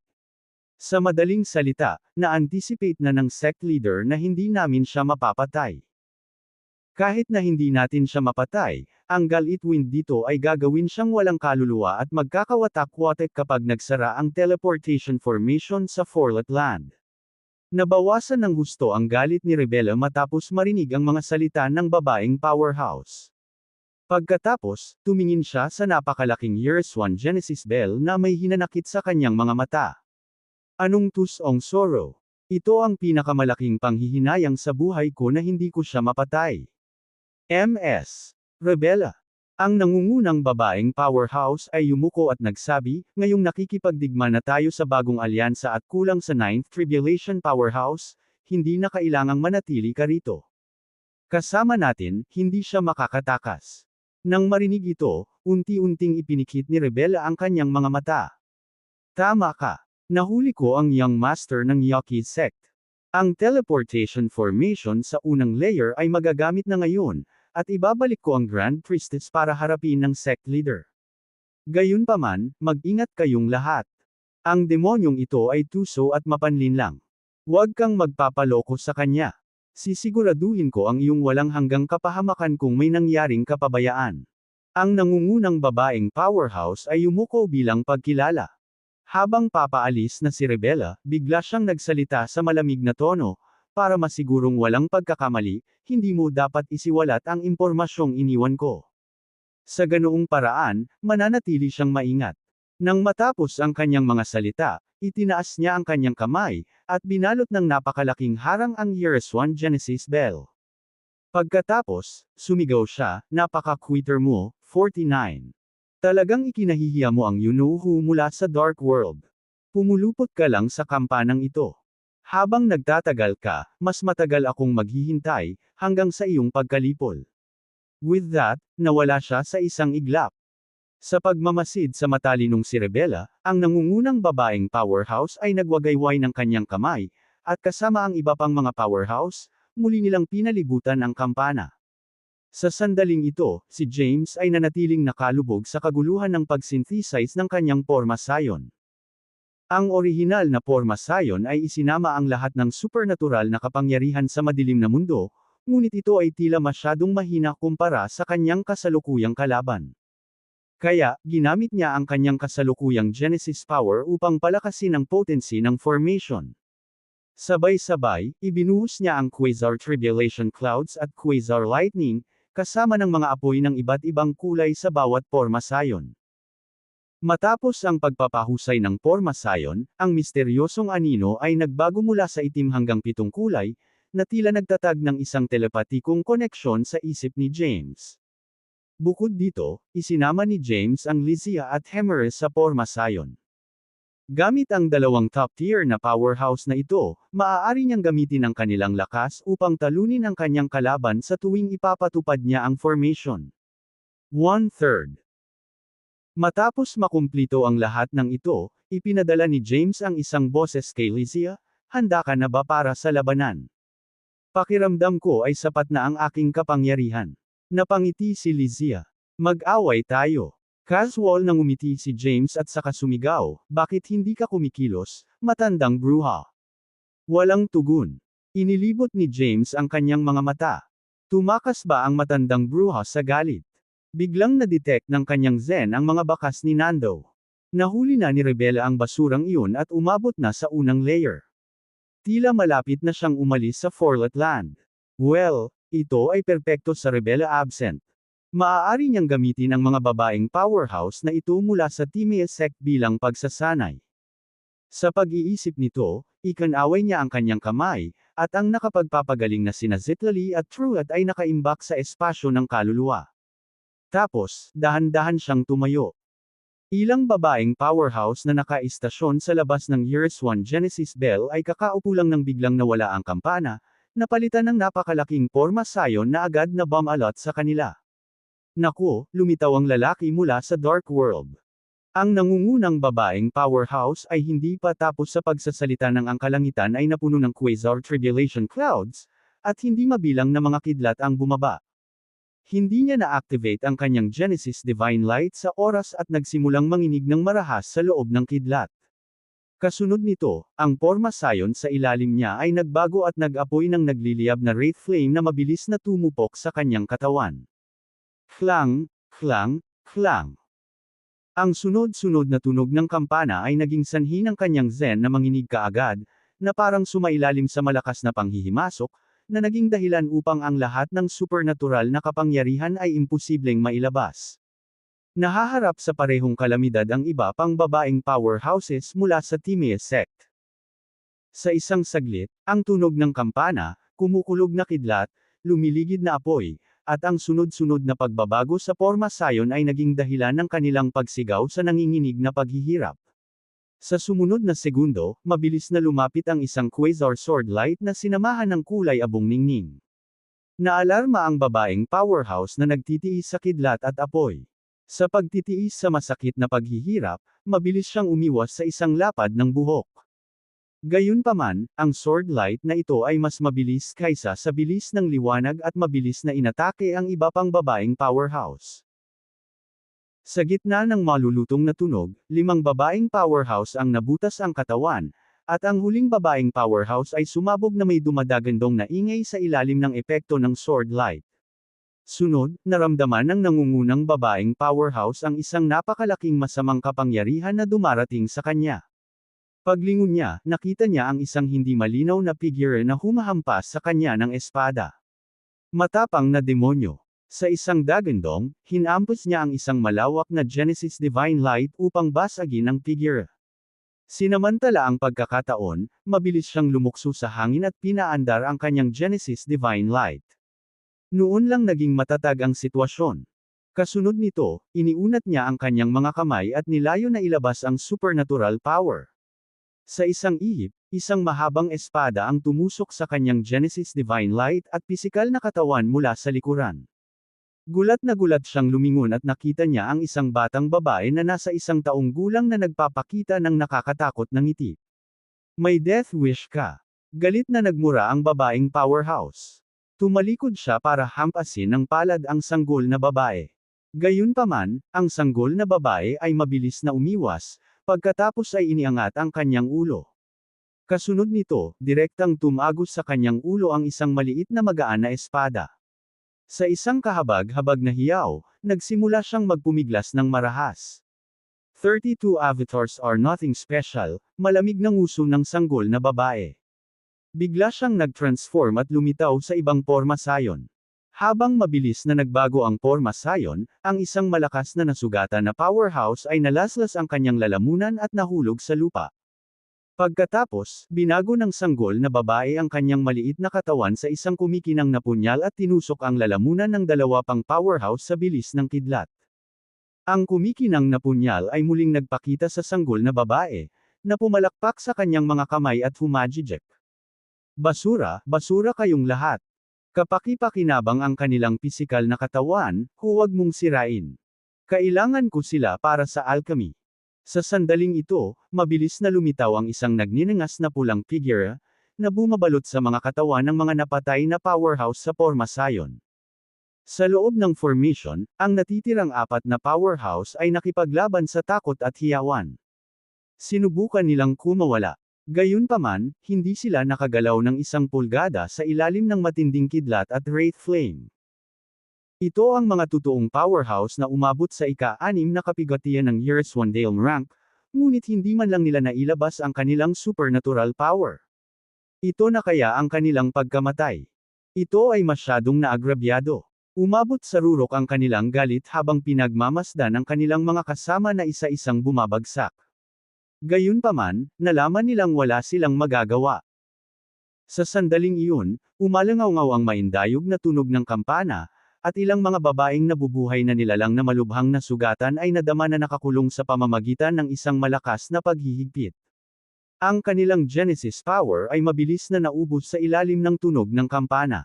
Sa madaling salita, na-anticipate na ng sect leader na hindi namin siya mapapatay. Kahit na hindi natin siya mapatay, ang Galitwind dito ay gagawin siyang walang kaluluwa at magkakawatak-watak kapag nagsara ang teleportation formation sa Forlet Land. Nabawasan ng husto ang galit ni Rebella matapos marinig ang mga salita ng babaeng powerhouse. Pagkatapos, tumingin siya sa napakalaking Years 1 Genesis Bell na may hinanakit sa kanyang mga mata. Anong tusong sorrow? Ito ang pinakamalaking panghihinayang sa buhay ko na hindi ko siya mapatay. Ms. Rebella. Ang nangungunang babaeng powerhouse ay yumuko at nagsabi, ngayong nakikipagdigma na tayo sa bagong alyansa at kulang sa 9th Tribulation Powerhouse, hindi na kailangang manatili ka rito. Kasama natin, hindi siya makakatakas. Nang marinig ito, unti-unting ipinikit ni Rebella ang kanyang mga mata. Tama ka. Nahuli ko ang young master ng Yoki sect. Ang teleportation formation sa unang layer ay magagamit na ngayon, at ibabalik ko ang Grand Priestess para harapin ng sect leader. Gayunpaman, mag-ingat kayong lahat. Ang demonyong ito ay tuso at mapanlinlang. Huwag kang magpapaloko sa kanya. Sisiguraduhin ko ang iyong walang hanggang kapahamakan kung may nangyaring kapabayaan. Ang nangungunang babaeng powerhouse ay yumuko bilang pagkilala. Habang papaalis na si Rebella, bigla siyang nagsalita sa malamig na tono, para masigurong walang pagkakamali, hindi mo dapat isiwalat ang impormasyong iniwan ko. Sa ganoong paraan, mananatili siyang maingat. Nang matapos ang kanyang mga salita, itinaas niya ang kanyang kamay, at binalot ng napakalaking harang ang Years 1 Genesis Bell. Pagkatapos, sumigaw siya, napaka-quitter mo, 49. Talagang ikinahihiya mo ang Yunuhu mula sa Dark World. Pumulupot ka lang sa kampanang ito. Habang nagtatagal ka, mas matagal akong maghihintay, hanggang sa iyong pagkalipol. With that, nawala siya sa isang iglap. Sa pagmamasid sa matalinong si Rebella, ang nangungunang babaeng powerhouse ay nagwagayway ng kanyang kamay, at kasama ang iba pang mga powerhouse, muli nilang pinalibutan ang kampana. Sa sandaling ito, si James ay nanatiling nakalubog sa kaguluhan ng pag-synthesize ng kanyang Porma Sion. Ang orihinal na Porma Sion ay isinama ang lahat ng supernatural na kapangyarihan sa madilim na mundo, ngunit ito ay tila masyadong mahina kumpara sa kanyang kasalukuyang kalaban. Kaya, ginamit niya ang kanyang kasalukuyang Genesis power upang palakasin ang potency ng formation. Sabay-sabay, ibinuhos niya ang quasar tribulation clouds at quasar lightning, kasama ng mga apoy ng iba't ibang kulay sa bawat porma sayon. Matapos ang pagpapahusay ng porma sayon, ang misteryosong anino ay nagbago mula sa itim hanggang 7 kulay, na tila nagtatag ng isang telepatikong koneksyon sa isip ni James. Bukod dito, isinama ni James ang Lysia at Hemeris sa porma sayon. Gamit ang dalawang top-tier na powerhouse na ito, maaari niyang gamitin ang kanilang lakas upang talunin ang kanyang kalaban sa tuwing ipapatupad niya ang formation. 1/3. Matapos makumplito ang lahat ng ito, ipinadala ni James ang isang boses kay Lysia, "Handa ka na ba para sa labanan? Pakiramdam ko ay sapat na ang aking kapangyarihan." Napangiti si Lysia. "Mag-away tayo." Casual na ngumiti si James at saka sumigaw, "Bakit hindi ka kumikilos, matandang bruha?" Walang tugon. Inilibot ni James ang kanyang mga mata. Tumakas ba ang matandang bruha sa galit? Biglang na-detect ng kanyang zen ang mga bakas ni Nando. Nahuli na ni Rebella ang basurang iyon at umabot na sa unang layer. Tila malapit na siyang umalis sa Forlet Land. Well, ito ay perpekto sa Rebella absent. Maaari niyang gamitin ang mga babaeng powerhouse na ito mula sa Timaeus sect bilang pagsasanay. Sa pag-iisip nito, ikanaway niya ang kanyang kamay, at ang nakapagpapagaling na sina Zitlali at Truat ay nakaimbak sa espasyo ng kaluluwa. Tapos, dahan-dahan siyang tumayo. Ilang babaeng powerhouse na nakaistasyon sa labas ng Years 1 Genesis Bell ay kakaupo lang nang biglang nawala ang kampana, napalitan ng napakalaking porma sayon na agad na bumalot sa kanila. Naku, lumitaw ang lalaki mula sa Dark World. Ang nangungunang babaeng powerhouse ay hindi pa tapos sa pagsasalita ng ang kalangitan ay napuno ng quasar tribulation clouds, at hindi mabilang na mga kidlat ang bumaba. Hindi niya na-activate ang kanyang Genesis Divine Light sa oras at nagsimulang manginig ng marahas sa loob ng kidlat. Kasunod nito, ang porma sayon sa ilalim niya ay nagbago at nag-apoy ng nagliliyab na wraith flame na mabilis na tumupok sa kanyang katawan. Klang, klang, klang. Ang sunod-sunod na tunog ng kampana ay naging sanhi ng kanyang zen na manginig kaagad, na parang sumailalim sa malakas na panghihimasok, na naging dahilan upang ang lahat ng supernatural na kapangyarihan ay imposibleng mailabas. Nahaharap sa parehong kalamidad ang iba pang babaeng powerhouses mula sa Timaeus sect. Sa isang saglit, ang tunog ng kampana, kumukulog na kidlat, lumiligid na apoy, at ang sunod-sunod na pagbabago sa porma sayon ay naging dahilan ng kanilang pagsigaw sa nanginginig na paghihirap. Sa sumunod na segundo, mabilis na lumapit ang isang quasar sword light na sinamahan ng kulay abong ningning. Naalarma ang babaeng powerhouse na nagtitiis sa kidlat at apoy. Sa pagtitiis sa masakit na paghihirap, mabilis siyang umiwas sa isang lapad ng buhok. Gayunpaman, ang sword light na ito ay mas mabilis kaysa sa bilis ng liwanag at mabilis na inatake ang iba pang babaeng powerhouse. Sa gitna ng malulutong na tunog, 5 babaeng powerhouse ang nabutas ang katawan, at ang huling babaeng powerhouse ay sumabog na may dumadagandong na ingay sa ilalim ng epekto ng sword light. Sunod, naramdaman ng nangungunang babaeng powerhouse ang isang napakalaking masamang kapangyarihan na dumarating sa kanya. Paglingon niya, nakita niya ang isang hindi malinaw na figure na humahampas sa kanya ng espada. Matapang na demonyo. Sa isang dagandong, hinampas niya ang isang malawak na Genesis Divine Light upang basagin ang figure. Sinamantala ang pagkakataon, mabilis siyang lumukso sa hangin at pinaandar ang kanyang Genesis Divine Light. Noon lang naging matatag ang sitwasyon. Kasunod nito, iniunat niya ang kanyang mga kamay at nilayo na ilabas ang supernatural power. Sa isang ihip, isang mahabang espada ang tumusok sa kanyang Genesis Divine Light at pisikal na katawan mula sa likuran. Gulat na gulat siyang lumingon at nakita niya ang isang batang babae na nasa 1 taong gulang na nagpapakita ng nakakatakot na ngiti. "May death wish ka." Galit na nagmura ang babaeng powerhouse. Tumalikod siya para hampasin ng palad ang sanggol na babae. Gayunpaman, ang sanggol na babae ay mabilis na umiwas, pagkatapos ay iniangat ang kanyang ulo. Kasunod nito, direktang tumagos sa kanyang ulo ang isang maliit na magaan na espada. Sa isang kahabag-habag na hiyaw, nagsimula siyang magpumiglas ng marahas. 32 avatars are nothing special, malamig na nguso ng sanggol na babae. Bigla siyang nag-transform at lumitaw sa ibang porma sayon. Habang mabilis na nagbago ang porma sayon, ang isang malakas na nasugatan na powerhouse ay nalaslas ang kanyang lalamunan at nahulog sa lupa. Pagkatapos, binago ng sanggol na babae ang kanyang maliit na katawan sa isang kumikinang na punyal at tinusok ang lalamunan ng dalawa pang powerhouse sa bilis ng kidlat. Ang kumikinang na punyal ay muling nagpakita sa sanggol na babae, na pumalakpak sa kanyang mga kamay at humajijek. Basura, basura kayong lahat. Kapaki-pakinabang ang kanilang pisikal na katawan, huwag mong sirain. Kailangan ko sila para sa alchemy. Sa sandaling ito, mabilis na lumitaw ang isang nagninangas na pulang figure, na bumabalot sa mga katawan ng mga napatay na powerhouse sa porma sayon. Sa loob ng formation, ang natitirang apat na powerhouse ay nakipaglaban sa takot at hiyawan. Sinubukan nilang kumawala. Gayunpaman, hindi sila nakagalaw ng 1 pulgada sa ilalim ng matinding kidlat at wraith flame. Ito ang mga totoong powerhouse na umabot sa ika-6 na kapigatian ng Years One Dale rank, ngunit hindi man lang nila nailabas ang kanilang supernatural power. Ito na kaya ang kanilang pagkamatay. Ito ay masyadong naagrabyado. Umabot sa rurok ang kanilang galit habang pinagmamasdan ang kanilang mga kasama na isa-isang bumabagsak. Gayunpaman, nalaman nilang wala silang magagawa. Sa sandaling iyon, umalangaw-ngaw ang maindayog na tunog ng kampana, at ilang mga babaeng nabubuhay na nilalang na malubhang na sugatan ay nadama na nakakulong sa pamamagitan ng isang malakas na paghihigpit. Ang kanilang Genesis power ay mabilis na naubos sa ilalim ng tunog ng kampana.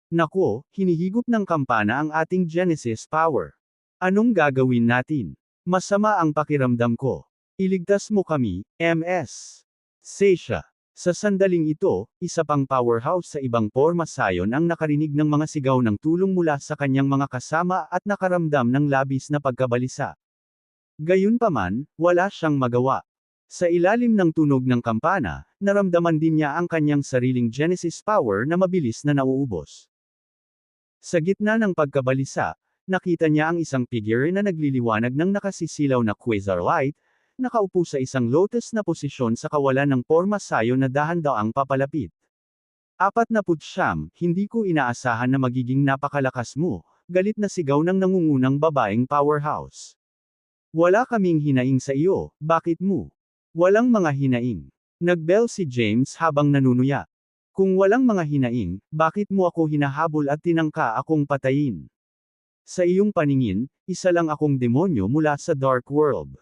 Nako, hinihigop ng kampana ang ating Genesis power. Anong gagawin natin? Masama ang pakiramdam ko. Iligtas mo kami, MS. Seisha. Sa sandaling ito, isa pang powerhouse sa ibang porma sayon ang nakarinig ng mga sigaw ng tulong mula sa kanyang mga kasama at nakaramdam ng labis na pagkabalisa. Gayunpaman, wala siyang magawa. Sa ilalim ng tunog ng kampana, naramdaman din niya ang kanyang sariling Genesis power na mabilis na nauubos. Sa gitna ng pagkabalisa, nakita niya ang isang figure na nagliliwanag ng nakasisilaw na quasar light, nakaupo sa isang lotus na posisyon sa kawalan ng porma sayon na dahan-daang papalapit. 49, hindi ko inaasahan na magiging napakalakas mo, galit na sigaw ng nangungunang babaeng powerhouse. Wala kaming hinaing sa iyo, bakit mo? Walang mga hinaing. Nagbel si James habang nanunuya. Kung walang mga hinaing, bakit mo ako hinahabol at tinangka akong patayin? Sa iyong paningin, isa lang akong demonyo mula sa dark world.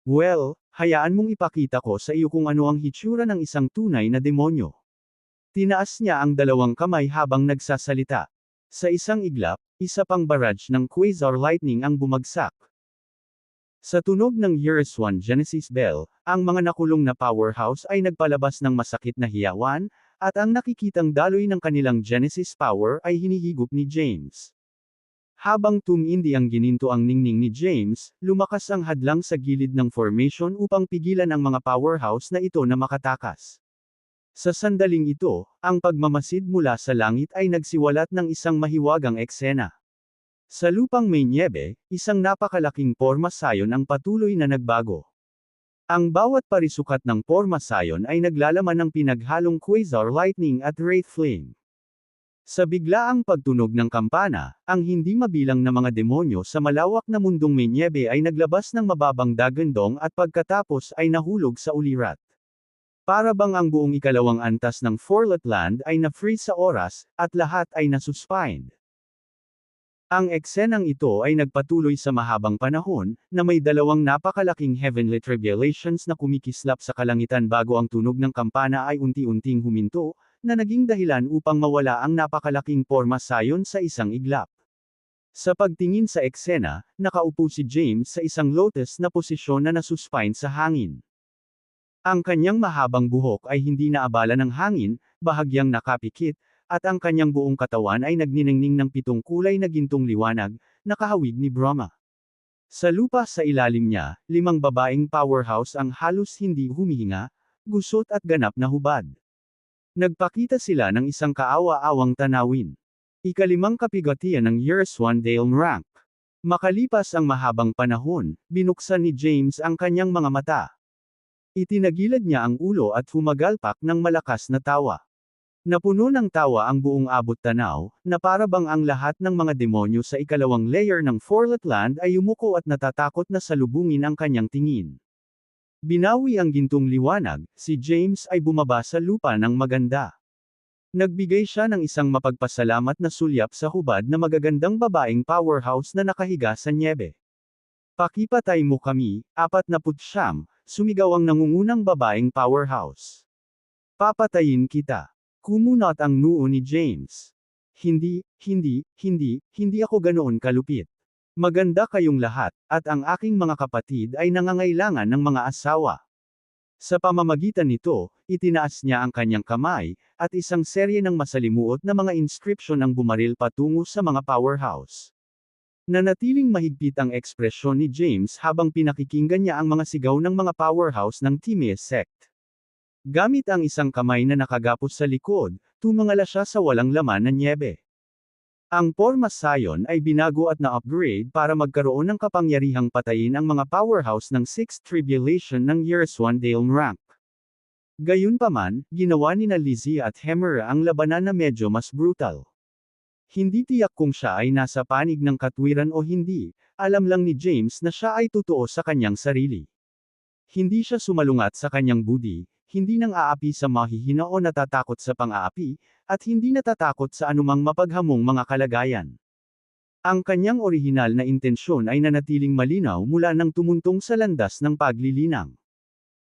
Well, hayaan mong ipakita ko sa iyo kung ano ang hitsura ng isang tunay na demonyo. Tinaas niya ang dalawang kamay habang nagsasalita. Sa isang iglap, isa pang barrage ng quasar lightning ang bumagsak. Sa tunog ng Years One Genesis Bell, ang mga nakulong na powerhouse ay nagpalabas ng masakit na hiyawan, at ang nakikitang daloy ng kanilang Genesis power ay hinihigop ni James. Habang tumindi ang gininto ang ningning ni James, lumakas ang hadlang sa gilid ng formation upang pigilan ang mga powerhouse na ito na makatakas. Sa sandaling ito, ang pagmamasid mula sa langit ay nagsiwalat ng isang mahiwagang eksena. Sa lupang may nyebe, isang napakalaking porma sayon ang patuloy na nagbago. Ang bawat parisukat ng porma sayon ay naglalaman ng pinaghalong quasar lightning at wraith flame. Sa biglaang pagtunog ng kampana, ang hindi mabilang na mga demonyo sa malawak na mundong may nyebe ay naglabas ng mababang dagandong at pagkatapos ay nahulog sa ulirat. Para bang ang buong ikalawang antas ng Forlet Land ay na-freeze sa oras, at lahat ay nasuspend. Ang eksenang ito ay nagpatuloy sa mahabang panahon, na may dalawang napakalaking heavenly tribulations na kumikislap sa kalangitan bago ang tunog ng kampana ay unti-unting huminto, na naging dahilan upang mawala ang napakalaking porma sayon sa isang iglap. Sa pagtingin sa eksena, nakaupo si James sa isang lotus na posisyon na nasuspine sa hangin. Ang kanyang mahabang buhok ay hindi naabala ng hangin, bahagyang nakapikit, at ang kanyang buong katawan ay nagniningning ng 7 kulay na gintong liwanag, nakahawig ni Brahma. Sa lupa sa ilalim niya, 5 babaeng powerhouse ang halos hindi humihinga, gusot at ganap na hubad. Nagpakita sila ng isang kaawa-awang tanawin. Ikalimang kapigatian ng Years One Dale rank. Makalipas ang mahabang panahon, binuksan ni James ang kanyang mga mata. Itinagilid niya ang ulo at humagalpak ng malakas na tawa. Napuno ng tawa ang buong abot tanaw, na para bang ang lahat ng mga demonyo sa ikalawang layer ng Forlet Land ay yumuko at natatakot na salubungin ang kanyang tingin. Binawi ang gintong liwanag, si James ay bumaba sa lupa ng maganda. Nagbigay siya ng isang mapagpasalamat na sulyap sa hubad na magagandang babaeng powerhouse na nakahiga sa nyebe. Pakipatay mo kami, 49, sumigaw ang nangungunang babaeng powerhouse. Papatayin kita. Kumunot ang noo ni James. Hindi ako ganoon kalupit. Maganda kayong lahat, at ang aking mga kapatid ay nangangailangan ng mga asawa. Sa pamamagitan nito, itinaas niya ang kanyang kamay, at isang serye ng masalimuot na mga inscription ang bumaril patungo sa mga powerhouse. Nanatiling mahigpit ang ekspresyon ni James habang pinakikinggan niya ang mga sigaw ng mga powerhouse ng Timaeus sect. Gamit ang isang kamay na nakagapos sa likod, tumangala siya sa walang laman na nyebe. Ang Porma Sion ay binago at na-upgrade para magkaroon ng kapangyarihang patayin ang mga powerhouse ng 6th Tribulation ng Years One Dale rank. Gayunpaman, ginawa ni Lizzie at Hemera ang labanan na medyo mas brutal. Hindi tiyak kung siya ay nasa panig ng katwiran o hindi, alam lang ni James na siya ay totoo sa kanyang sarili. Hindi siya sumalungat sa kanyang budi, hindi nang aapi sa mahihina o natatakot sa pang-aapi, at hindi natatakot sa anumang mapaghamong mga kalagayan. Ang kanyang orihinal na intensyon ay nanatiling malinaw mula nang tumuntong sa landas ng paglilinang.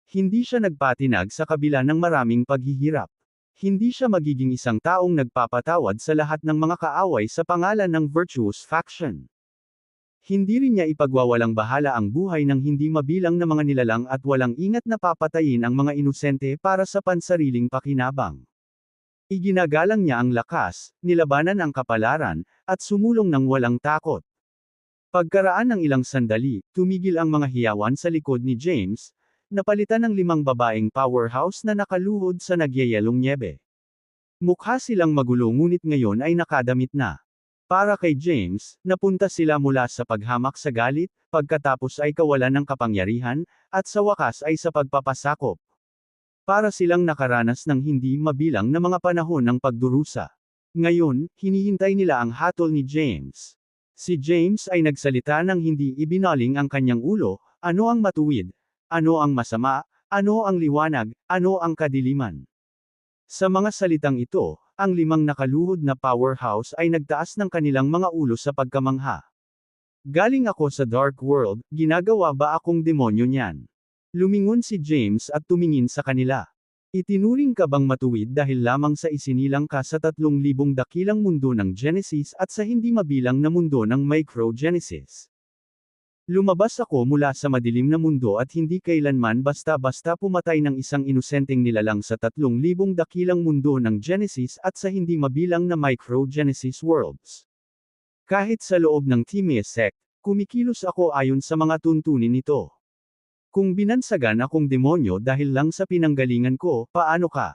Hindi siya nagpatinag sa kabila ng maraming paghihirap. Hindi siya magiging isang taong nagpapatawad sa lahat ng mga kaaway sa pangalan ng virtuous faction. Hindi rin niya ipagwawalang bahala ang buhay ng hindi mabilang na mga nilalang at walang ingat na papatayin ang mga inosente para sa pansariling pakinabang. Iginagalang niya ang lakas, nilabanan ang kapalaran, at sumulong ng walang takot. Pagkaraan ng ilang sandali, tumigil ang mga hiyawan sa likod ni James, napalitan ng 5 babaeng powerhouse na nakaluhod sa nagyayelong nyebe. Mukha silang magulo ngunit ngayon ay nakadamit na. Para kay James, napunta sila mula sa paghamak sa galit, pagkatapos ay kawalan ng kapangyarihan, at sa wakas ay sa pagpapasakop. Para silang nakaranas ng hindi mabilang na mga panahon ng pagdurusa. Ngayon, hinihintay nila ang hatol ni James. Si James ay nagsalita ng hindi ibinaling ang kanyang ulo, ano ang matuwid, ano ang masama, ano ang liwanag, ano ang kadiliman. Sa mga salitang ito, ang 5 nakaluhod na powerhouse ay nagtaas ng kanilang mga ulo sa pagkamangha. Galing ako sa Dark World, ginagawa ba akong demonyo niyan? Lumingon si James at tumingin sa kanila. Itinuring ka bang matuwid dahil lamang sa isinilang ka sa 3,000 dakilang mundo ng Genesis at sa hindi mabilang na mundo ng Micro-Genesis? Lumabas ako mula sa madilim na mundo at hindi kailanman basta-basta pumatay ng isang inosenteng nilalang sa 3,000 dakilang mundo ng Genesis at sa hindi mabilang na Micro-Genesis worlds. Kahit sa loob ng Timaeus sect, kumikilos ako ayon sa mga tuntunin nito. Kung binansagan akong demonyo dahil lang sa pinanggalingan ko, paano ka?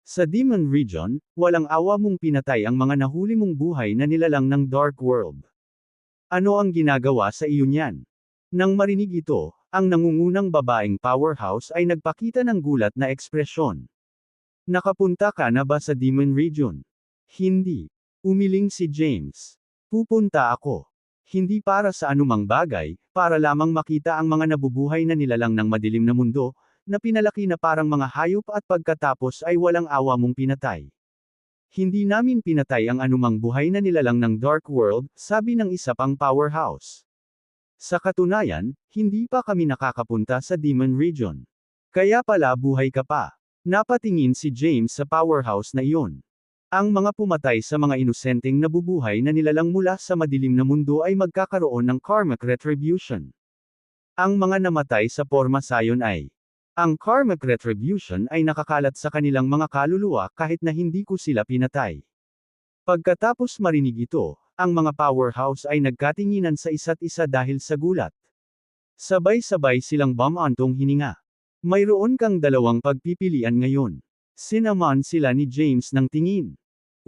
Sa Demon Region, walang awa mong pinatay ang mga nahuli mong buhay na nilalang ng Dark World. Ano ang ginagawa sa iyo niyan? Nang marinig ito, ang nangungunang babaeng powerhouse ay nagpakita ng gulat na ekspresyon. Nakapunta ka na ba sa Demon Region? Hindi. Umiling si James. Pupunta ako. Hindi para sa anumang bagay, para lamang makita ang mga nabubuhay na nilalang ng madilim na mundo, na pinalaki na parang mga hayop at pagkatapos ay walang awa mong pinatay. Hindi namin pinatay ang anumang buhay na nilalang ng Dark World, sabi ng isa pang powerhouse. Sa katunayan, hindi pa kami nakakapunta sa Demon Region. Kaya pala buhay ka pa. Napatingin si James sa powerhouse na iyon. Ang mga pumatay sa mga inosenteng nabubuhay na nilalang mula sa madilim na mundo ay magkakaroon ng karmic retribution. Ang mga namatay sa Porma Sion ay. Ang karmic retribution ay nakakalat sa kanilang mga kaluluwa kahit na hindi ko sila pinatay. Pagkatapos marinig ito, ang mga powerhouse ay nagkatinginan sa isa't isa dahil sa gulat. Sabay-sabay silang bumantong hininga. Mayroon kang 2 pagpipilian ngayon. Sinaman sila ni James ng tingin.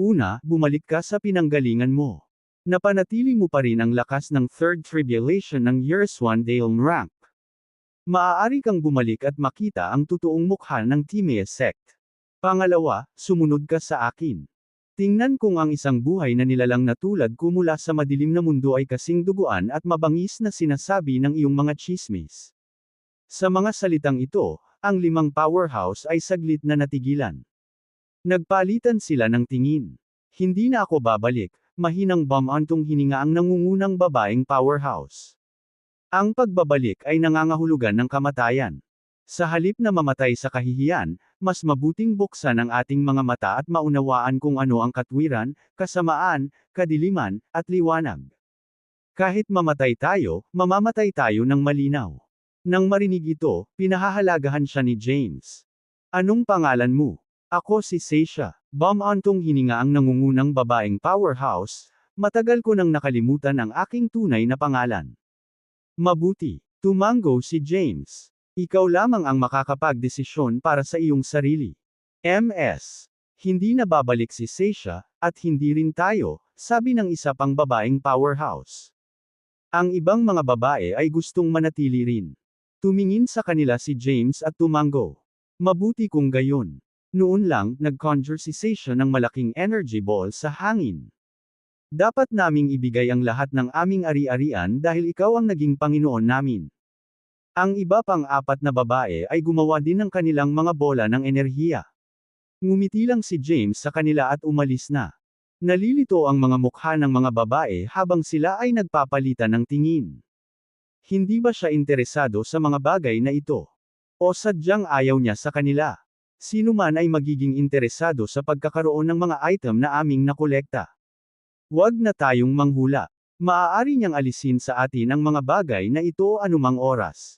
Una, bumalik ka sa pinanggalingan mo. Napanatili mo pa rin ang lakas ng third tribulation ng Yerswan-Dale rank. Maaari kang bumalik at makita ang totoong mukha ng Timaeus sect. Pangalawa, sumunod ka sa akin. Tingnan kung ang isang buhay na nilalang na tulad ko mula sa madilim na mundo ay kasing duguan at mabangis na sinasabi ng iyong mga tsismis. Sa mga salitang ito, ang 5 powerhouse ay saglit na natigilan. Nagpalitan sila ng tingin. Hindi na ako babalik, mahinang bumantong hininga ang nangungunang babaeng powerhouse. Ang pagbabalik ay nangangahulugan ng kamatayan. Sa halip na mamatay sa kahihiyan, mas mabuting buksan ang ating mga mata at maunawaan kung ano ang katwiran, kasamaan, kadiliman, at liwanag. Kahit mamatay tayo, mamamatay tayo ng malinaw. Nang marinig ito, pinahahalagahan siya ni James. Anong pangalan mo? Ako si Seisha. Bumantong hininga ang nangungunang babaeng powerhouse, matagal ko nang nakalimutan ang aking tunay na pangalan. Mabuti. Tumango si James. Ikaw lamang ang makakapagdesisyon para sa iyong sarili. MS. Hindi na babalik si Seisha, at hindi rin tayo, sabi ng isa pang babaeng powerhouse. Ang ibang mga babae ay gustong manatili rin. Tumingin sa kanila si James at tumango. Mabuti kung gayon. Noon lang, nag-conjure si Seisha ng malaking energy ball sa hangin. Dapat naming ibigay ang lahat ng aming ari-arian dahil ikaw ang naging Panginoon namin. Ang iba pang 4 na babae ay gumawa din ng kanilang mga bola ng enerhiya. Ngumiti lang si James sa kanila at umalis na. Nalilito ang mga mukha ng mga babae habang sila ay nagpapalitan ng tingin. Hindi ba siya interesado sa mga bagay na ito? O sadyang ayaw niya sa kanila? Sino man ay magiging interesado sa pagkakaroon ng mga item na aming nakolekta. Huwag na tayong manghula. Maaari niyang alisin sa atin ang mga bagay na ito anumang oras.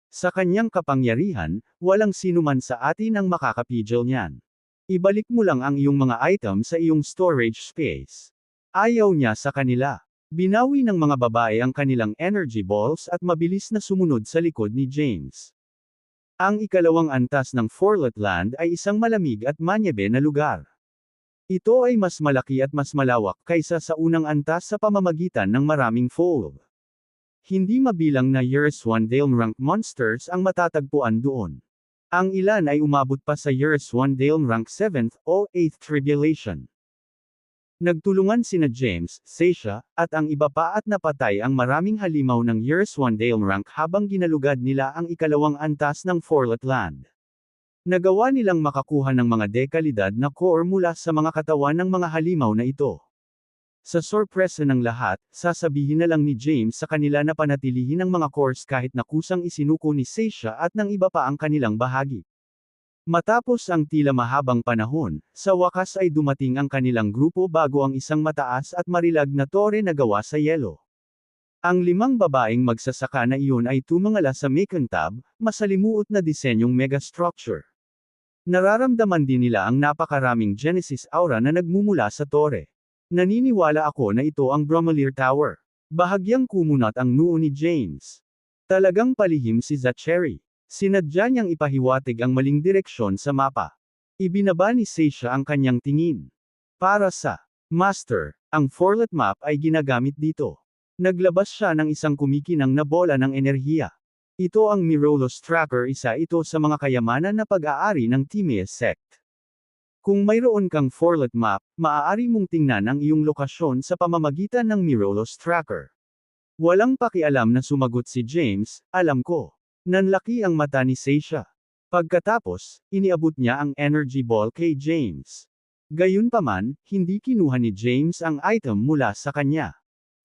Sa kanyang kapangyarihan, walang sinuman sa atin ang makakapigil niyan. Ibalik mo lang ang iyong mga item sa iyong storage space. Ayaw niya sa kanila. Binawi ng mga babae ang kanilang energy balls at mabilis na sumunod sa likod ni James. Ang ikalawang antas ng Forlet Land ay isang malamig at manyebe na lugar. Ito ay mas malaki at mas malawak kaysa sa unang antas sa pamamagitan ng maraming fold. Hindi mabilang na Yerswan-Dale rank monsters ang matatagpuan doon. Ang ilan ay umabot pa sa Yerswan-Dale rank 7th o 8th tribulation. Nagtulungan sina James, Seisha, at ang iba pa at napatay ang maraming halimaw ng Yerswan-Dale rank habang ginalugad nila ang ikalawang antas ng Forlet Land. Nagawa nilang makakuha ng mga dekalidad na core mula sa mga katawan ng mga halimaw na ito. Sa sorpresa ng lahat, sasabihin na lang ni James sa kanila na panatilihin ang mga cores kahit na kusang isinuko ni Seisha at ng iba pa ang kanilang bahagi. Matapos ang tila mahabang panahon, sa wakas ay dumating ang kanilang grupo bago ang isang mataas at marilag na tore na gawa sa yelo. Ang 5 babaeng magsasaka na iyon ay tumangala sa makintab, masalimuot na disenyong megastructure. Nararamdaman din nila ang napakaraming Genesis aura na nagmumula sa tore. Naniniwala ako na ito ang Bromelier Tower. Bahagyang kumunat ang noo ni James. Talagang palihim si Zachary. Sinadya niyang ipahiwatig ang maling direksyon sa mapa. Ibinaba ni Seisha ang kanyang tingin. Para sa Master, ang Forlet map ay ginagamit dito. Naglabas siya ng isang kumikinang na bola ng enerhiya. Ito ang Mirolos Tracker, isa ito sa mga kayamanan na pag-aari ng Timaeus sect. Kung mayroon kang Forlet map, maaari mong tingnan ang iyong lokasyon sa pamamagitan ng Mirolos Tracker. Walang pakialam na sumagot si James, alam ko. Nanlaki ang mata ni Seisha. Pagkatapos, iniabot niya ang energy ball kay James. Gayunpaman, hindi kinuha ni James ang item mula sa kanya.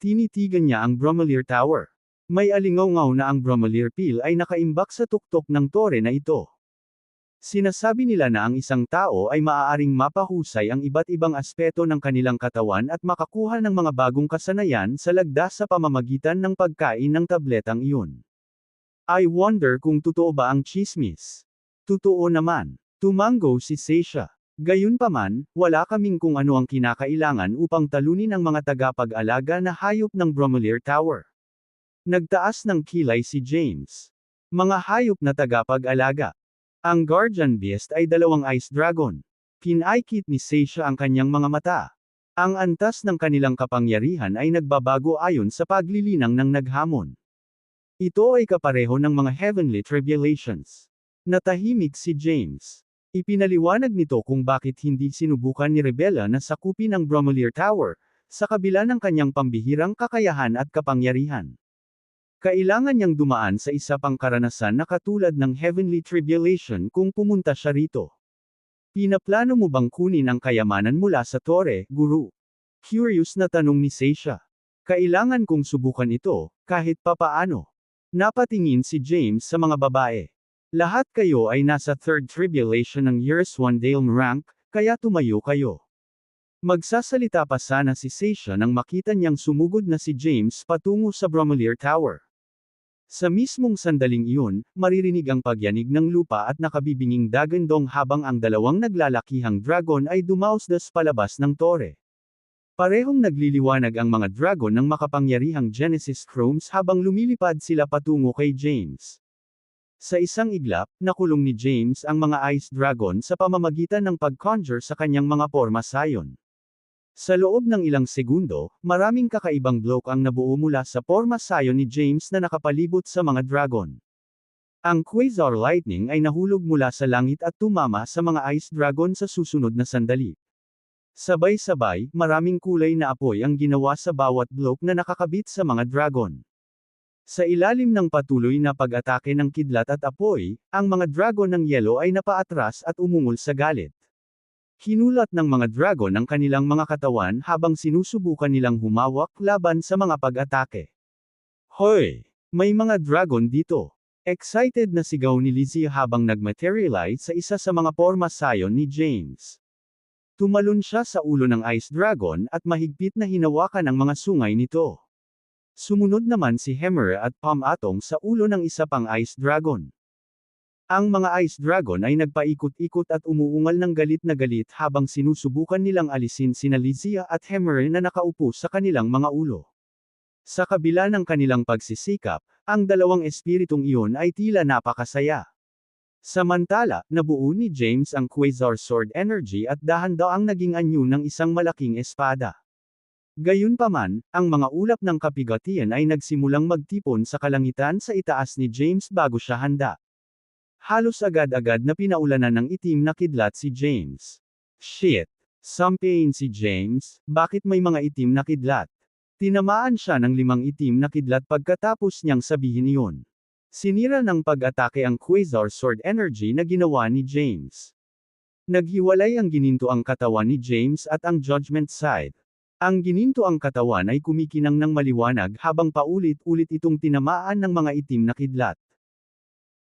Tinitigan niya ang Bromelier Tower. May alingaw-ngaw na ang Bromelier Peel ay nakaimbak sa tuktok ng tore na ito. Sinasabi nila na ang isang tao ay maaaring mapahusay ang iba't ibang aspeto ng kanilang katawan at makakuha ng mga bagong kasanayan sa lagdas sa pamamagitan ng pagkain ng tabletang iyon. I wonder kung totoo ba ang chismis. Totoo naman. Tumango si Seisha. Gayunpaman, wala kaming kung ano ang kinakailangan upang talunin ang mga tagapag-alaga na hayop ng Bromelier Tower. Nagtaas ng kilay si James. Mga hayop na tagapag-alaga. Ang Guardian Beast ay 2 Ice Dragon. Kinaikit ni Seisha ang kanyang mga mata. Ang antas ng kanilang kapangyarihan ay nagbabago ayon sa paglilinang ng naghamon. Ito ay kapareho ng mga heavenly tribulations. Natahimik si James. Ipinaliwanag nito kung bakit hindi sinubukan ni Rebella na sakupin ang Bromelier Tower, sa kabila ng kanyang pambihirang kakayahan at kapangyarihan. Kailangan niyang dumaan sa isa pang karanasan na katulad ng heavenly tribulation kung pumunta siya rito. Pinaplano mo bang kunin ang kayamanan mula sa tore, guru? Curious na tanong ni Seisha. Kailangan kong subukan ito, kahit papaano. Napatingin si James sa mga babae. Lahat kayo ay nasa third tribulation ng years 1 Dale rank, kaya tumayo kayo. Magsasalita pa sana si Seisha nang makita niyang sumugod na si James patungo sa Bromelier Tower. Sa mismong sandaling iyon, maririnig ang pagyanig ng lupa at nakabibinging dagandong habang ang dalawang naglalakihang dragon ay dumausdas palabas ng tore. Parehong nagliliwanag ang mga dragon ng makapangyarihang Genesis Chromes habang lumilipad sila patungo kay James. Sa isang iglap, nakulong ni James ang mga Ice Dragon sa pamamagitan ng pag-conjure sa kanyang mga porma sayon. Sa loob ng ilang segundo, maraming kakaibang bloke ang nabuo mula sa porma sayon ni James na nakapalibot sa mga dragon. Ang Quasar Lightning ay nahulog mula sa langit at tumama sa mga Ice Dragon sa susunod na sandali. Sabay-sabay, maraming kulay na apoy ang ginawa sa bawat bloke na nakakabit sa mga dragon. Sa ilalim ng patuloy na pag-atake ng kidlat at apoy, ang mga dragon ng yelo ay napaatras at umungol sa galit. Hinulat ng mga dragon ang kanilang mga katawan habang sinusubukan nilang humawak laban sa mga pag-atake. Hoy! May mga dragon dito! Excited na sigaw ni Lizzie habang nagmaterialize sa isa sa mga porma sayon ni James. Tumalon siya sa ulo ng Ice Dragon at mahigpit na hinawakan ang mga sungay nito. Sumunod naman si Hammer at Palm Atong sa ulo ng isa pang Ice Dragon. Ang mga Ice Dragon ay nagpaikot-ikot at umuungal ng galit na galit habang sinusubukan nilang alisin sina Lizzie at Hammer na nakaupo sa kanilang mga ulo. Sa kabila ng kanilang pagsisikap, ang dalawang espiritong iyon ay tila napakasaya. Samantala, nabuo ni James ang Quasar Sword Energy at dahan-daang naging anyo ng isang malaking espada. Gayunpaman, ang mga ulap ng kapigatian ay nagsimulang magtipon sa kalangitan sa itaas ni James bago siya handa. Halos agad-agad na pinaulanan ng itim na kidlat si James. Shit! Sampain si James, bakit may mga itim na kidlat? Tinamaan siya ng 5 itim na kidlat pagkatapos niyang sabihin iyon. Sinira ng pag-atake ang Quasar Sword Energy na ginawa ni James. Naghiwalay ang gininto ang katawan ni James at ang Judgment Side. Ang gininto ang katawan ay kumikinang ng maliwanag habang paulit-ulit itong tinamaan ng mga itim na kidlat.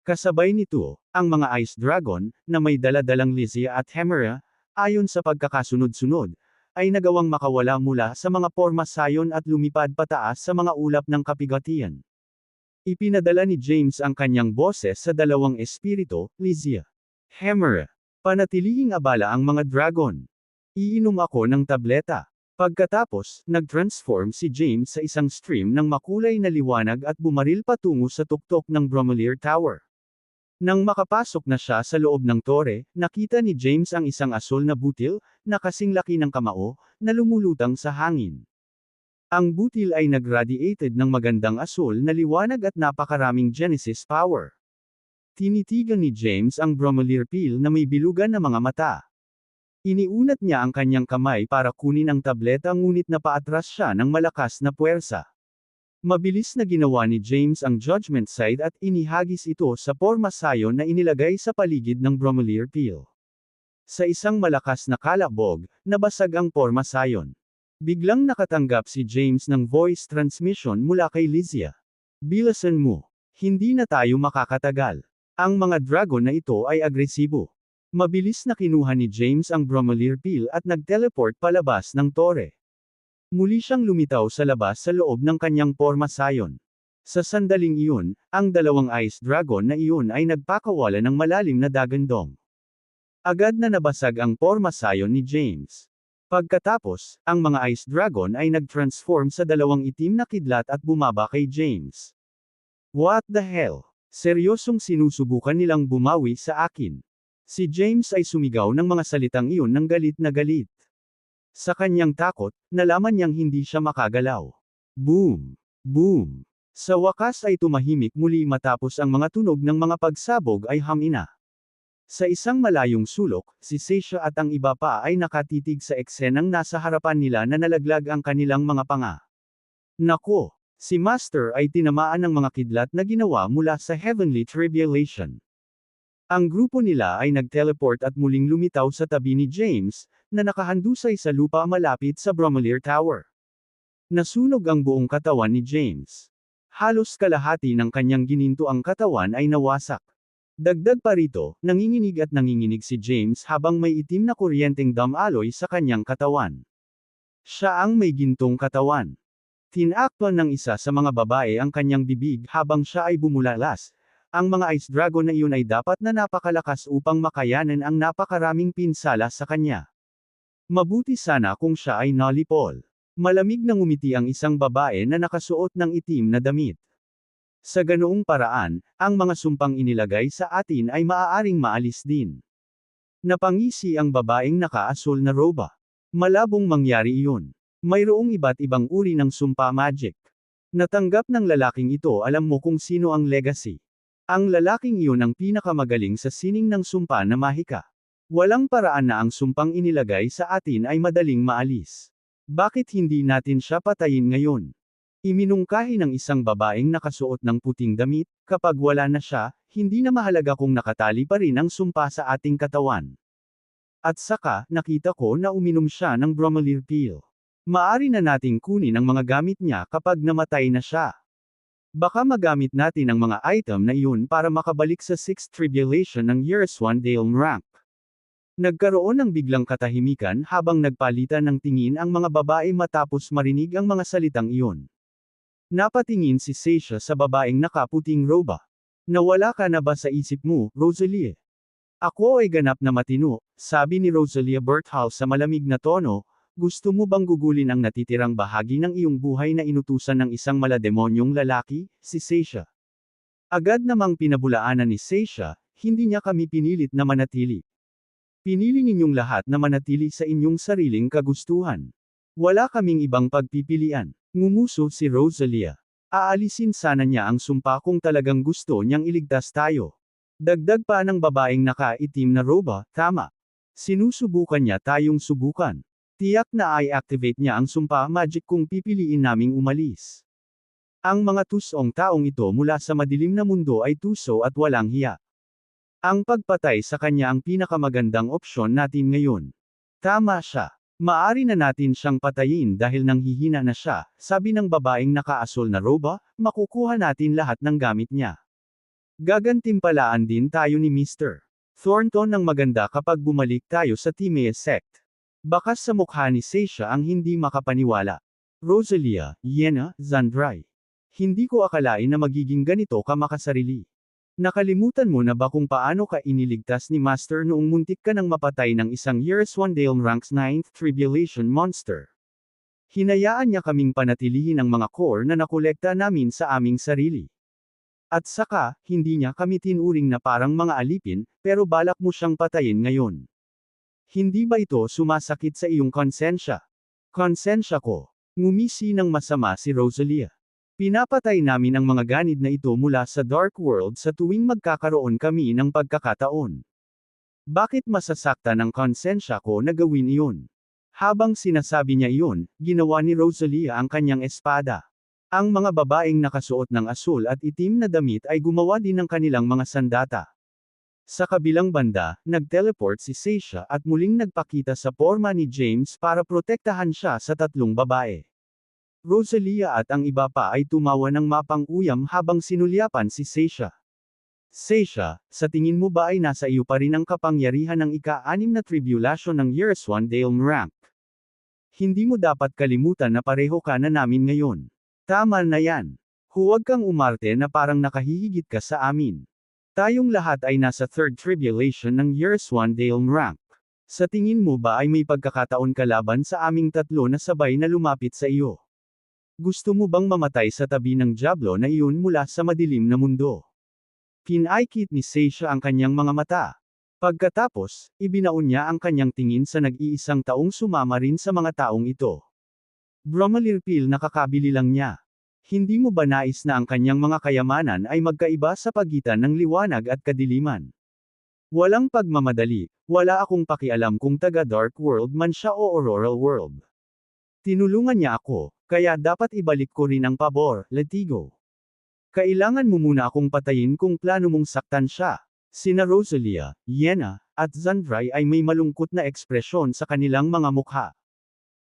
Kasabay nito, ang mga Ice Dragon, na may dala-dalang Lizzie at Hammer, ayon sa pagkakasunod-sunod, ay nagawang makawala mula sa mga porma sayon at lumipad pataas sa mga ulap ng kapigatian. Ipinadala ni James ang kanyang boses sa dalawang espiritu, Lizzie. Hammer. Panatilihing abala ang mga dragon. Iinom ako ng tableta. Pagkatapos, nag-transform si James sa isang stream ng makulay na liwanag at bumaril patungo sa tuktok ng Bromelier Tower. Nang makapasok na siya sa loob ng tore, nakita ni James ang isang asul na butil, na kasing laki ng kamao, na lumulutang sa hangin. Ang butil ay nag-radiated ng magandang asul na liwanag at napakaraming Genesis power. Tinitigan ni James ang Bromelier Peel na may bilugan na mga mata. Iniunat niya ang kanyang kamay para kunin ang tableta ngunit napaatras siya ng malakas na puwersa. Mabilis na ginawa ni James ang Judgment Side at inihagis ito sa porma sayon na inilagay sa paligid ng Bromelier Peel. Sa isang malakas na kalabog, nabasag ang porma sayon. Biglang nakatanggap si James ng voice transmission mula kay Lizzie. Bilasan mo. Hindi na tayo makakatagal. Ang mga dragon na ito ay agresibo. Mabilis na kinuha ni James ang Bromelier Peel at nag-teleport palabas ng tore. Muli siyang lumitaw sa labas sa loob ng kanyang porma sayon. Sa sandaling iyon, ang dalawang Ice Dragon na iyon ay nagpakawala ng malalim na dagandong. Agad na nabasag ang porma sayon ni James. Pagkatapos, ang mga Ice Dragon ay nag-transform sa dalawang itim na kidlat at bumaba kay James. What the hell? Seryosong sinusubukan nilang bumawi sa akin. Si James ay sumigaw ng mga salitang iyon ng galit na galit. Sa kanyang takot, nalaman niyang hindi siya makagalaw. Boom! Boom! Sa wakas ay tumahimik muli matapos ang mga tunog ng mga pagsabog ay hamina. Sa isang malayong sulok, si Seisha at ang iba pa ay nakatitig sa eksenang nasa harapan nila na nalaglag ang kanilang mga panga. Nako! Si Master ay tinamaan ng mga kidlat na ginawa mula sa Heavenly Tribulation. Ang grupo nila ay nag-teleport at muling lumitaw sa tabi ni James, na nakahandusay sa lupa malapit sa Bromelier Tower. Nasunog ang buong katawan ni James. Halos kalahati ng kanyang gininto ang katawan ay nawasak. Dagdag pa rito, nanginginig at nanginginig si James habang may itim na kuryenteng damaloy sa kanyang katawan. Siya ang may gintong katawan. Tinakpan ng isa sa mga babae ang kanyang bibig habang siya ay bumulalas. Ang mga ice dragon na iyon ay dapat na napakalakas upang makayanan ang napakaraming pinsala sa kanya. Mabuti sana kung siya ay nalipol. Malamig na ngumiti ang isang babae na nakasuot ng itim na damit. Sa ganoong paraan, ang mga sumpang inilagay sa atin ay maaaring maalis din. Napangisi ang babaeng nakaasul na roba. Malabong mangyari iyon. Mayroong iba't ibang uri ng sumpa magic. Natanggap ng lalaking ito, alam mo kung sino ang legacy. Ang lalaking iyon ang pinakamagaling sa sining ng sumpa na mahika. Walang paraan na ang sumpang inilagay sa atin ay madaling maalis. Bakit hindi natin siya patayin ngayon? Iminungkahi ng isang babaeng nakasuot ng puting damit, kapag wala na siya, hindi na mahalaga kung nakatali pa rin ang sumpa sa ating katawan. At saka, nakita ko na uminom siya ng Bromelier pill. Maari na nating kunin ang mga gamit niya kapag namatay na siya. Baka magamit natin ang mga item na iyon para makabalik sa 6th Tribulation ng Yearswan-Dale rank. Nagkaroon ng biglang katahimikan habang nagpalitan ng tingin ang mga babae matapos marinig ang mga salitang iyon. Napatingin si Seisha sa babaeng nakaputing roba. Nawala ka na ba sa isip mo, Rosalie? Ako ay ganap na matino, sabi ni Rosalie Berthold sa malamig na tono. Gusto mo bang gugulin ang natitirang bahagi ng iyong buhay na inutusan ng isang malademonyong lalaki, si Seisha? Agad namang pinabulaanan ni Seisha, hindi niya kami pinilit na manatili. Pinili ninyong lahat na manatili sa inyong sariling kagustuhan. Wala kaming ibang pagpipilian. Ngumuso si Rosalia. Aalisin sana niya ang sumpa kung talagang gusto niyang iligtas tayo. Dagdag pa ng babaeng nakaitim na roba, tama. Sinusubukan niya tayong subukan. Tiyak na i-activate niya ang sumpa magic kung pipiliin naming umalis. Ang mga tusong taong ito mula sa madilim na mundo ay tuso at walang hiya. Ang pagpatay sa kanya ang pinakamagandang opsyon natin ngayon. Tama siya. Maari na natin siyang patayin dahil nanghihina na siya, sabi ng babaeng nakaasul na roba, makukuha natin lahat ng gamit niya. Gagantimpalaan din tayo ni Mr. Thornton ng maganda kapag bumalik tayo sa Timea sect. Bakas sa mukha ni Seisha ang hindi makapaniwala. Rosalia, Yena, Zandrai. Hindi ko akalain na magiging ganito ka makasarili. Nakalimutan mo na ba kung paano ka iniligtas ni Master noong muntik ka nang mapatay ng isang Yearswan-Dale ranks 9th Tribulation monster? Hinayaan niya kaming panatilihin ang mga core na nakolekta namin sa aming sarili. At saka, hindi niya kami tinuring na parang mga alipin, pero balak mo siyang patayin ngayon. Hindi ba ito sumasakit sa iyong konsensya? Konsensya ko. Ngumisi ng masama si Rosalia. Pinapatay namin ang mga ganid na ito mula sa Dark World sa tuwing magkakaroon kami ng pagkakataon. Bakit masasakta ng konsensya ko na gawin iyon? Habang sinasabi niya iyon, ginawa ni Rosalia ang kanyang espada. Ang mga babaeng nakasuot ng asul at itim na damit ay gumawa din ng kanilang mga sandata. Sa kabilang banda, nag-teleport si Seisha at muling nagpakita sa porma ni James para protektahan siya sa tatlong babae. Rosalia at ang iba pa ay tumawa ng mapang-uyam habang sinulyapan si Seisha. Seisha, sa tingin mo ba ay nasa iyo pa rin ang kapangyarihan ng ika-6 na tribulation ng Yearswan-Dale rank? Hindi mo dapat kalimutan na pareho ka na namin ngayon. Tama na yan. Huwag kang umarte na parang nakahihigit ka sa amin. Tayong lahat ay nasa 3rd Tribulation ng Yearswan-Dale rank. Sa tingin mo ba ay may pagkakataon ka laban sa aming tatlo na sabay na lumapit sa iyo? Gusto mo bang mamatay sa tabi ng Diablo na iyon mula sa madilim na mundo? Pinaikit ni Seisha ang kanyang mga mata. Pagkatapos, ibinaon niya ang kanyang tingin sa nag-iisang taong sumama rin sa mga taong ito. Bromelair Peel nakakabili lang niya. Hindi mo ba nais na ang kanyang mga kayamanan ay magkaiba sa pagitan ng liwanag at kadiliman? Walang pagmamadali, wala akong pakialam kung taga Dark World man siya o Auroral World. Tinulungan niya ako, kaya dapat ibalik ko rin ang pabor, Latigo. Kailangan mo muna akong patayin kung plano mong saktan siya. Sina Rosalia, Yenna, at Zandrai ay may malungkot na ekspresyon sa kanilang mga mukha.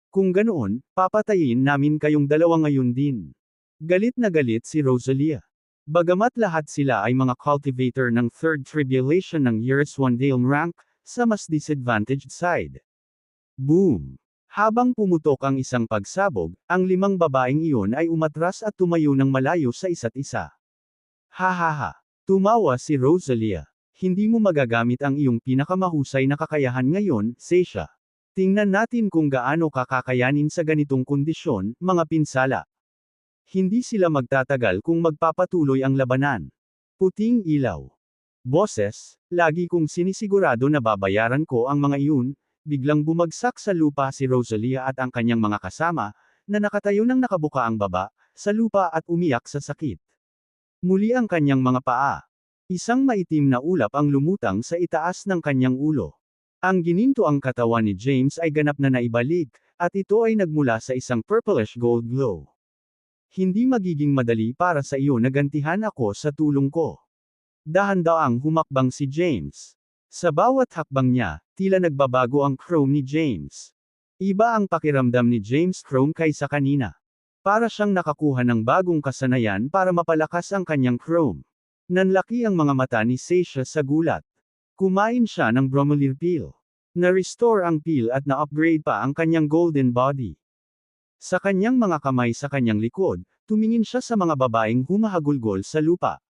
Kung ganoon, papatayin namin kayong dalawa ngayon din. Galit na galit si Rosalia. Bagamat lahat sila ay mga cultivator ng Third Tribulation ng Years-One-Dale rank, sa mas disadvantaged side. Boom! Habang pumutok ang isang pagsabog, ang 5 babaeng iyon ay umatras at tumayo ng malayo sa isa't isa. Hahaha! Tumawa si Rosalia. Hindi mo magagamit ang iyong pinakamahusay na kakayahan ngayon, Seisha. Tingnan natin kung gaano kakakayanin sa ganitong kondisyon, mga pinsala. Hindi sila magtatagal kung magpapatuloy ang labanan. Puting ilaw. Boses, lagi kong sinisigurado na babayaran ko ang mga iyon. Biglang bumagsak sa lupa si Rosalia at ang kanyang mga kasama, na nakatayo ng nakabuka ang baba, sa lupa at umiyak sa sakit. Muli ang kanyang mga paa. Isang maitim na ulap ang lumutang sa itaas ng kanyang ulo. Ang ginintoang katawan ni James ay ganap na naibalik, at ito ay nagmula sa isang purplish gold glow. Hindi magiging madali para sa iyo na gantihan ako sa tulong ko. Dahan-daang humakbang si James. Sa bawat hakbang niya, tila nagbabago ang chrome ni James. Iba ang pakiramdam ni James Chrome kaysa kanina. Para siyang nakakuha ng bagong kasanayan para mapalakas ang kanyang chrome. Nanlaki ang mga mata ni Seisha sa gulat. Kumain siya ng Bromelair Peel. Na-restore ang peel at na-upgrade pa ang kanyang golden body. Sa kanyang mga kamay sa kanyang likod, tumingin siya sa mga babaeng humahagulgol sa lupa.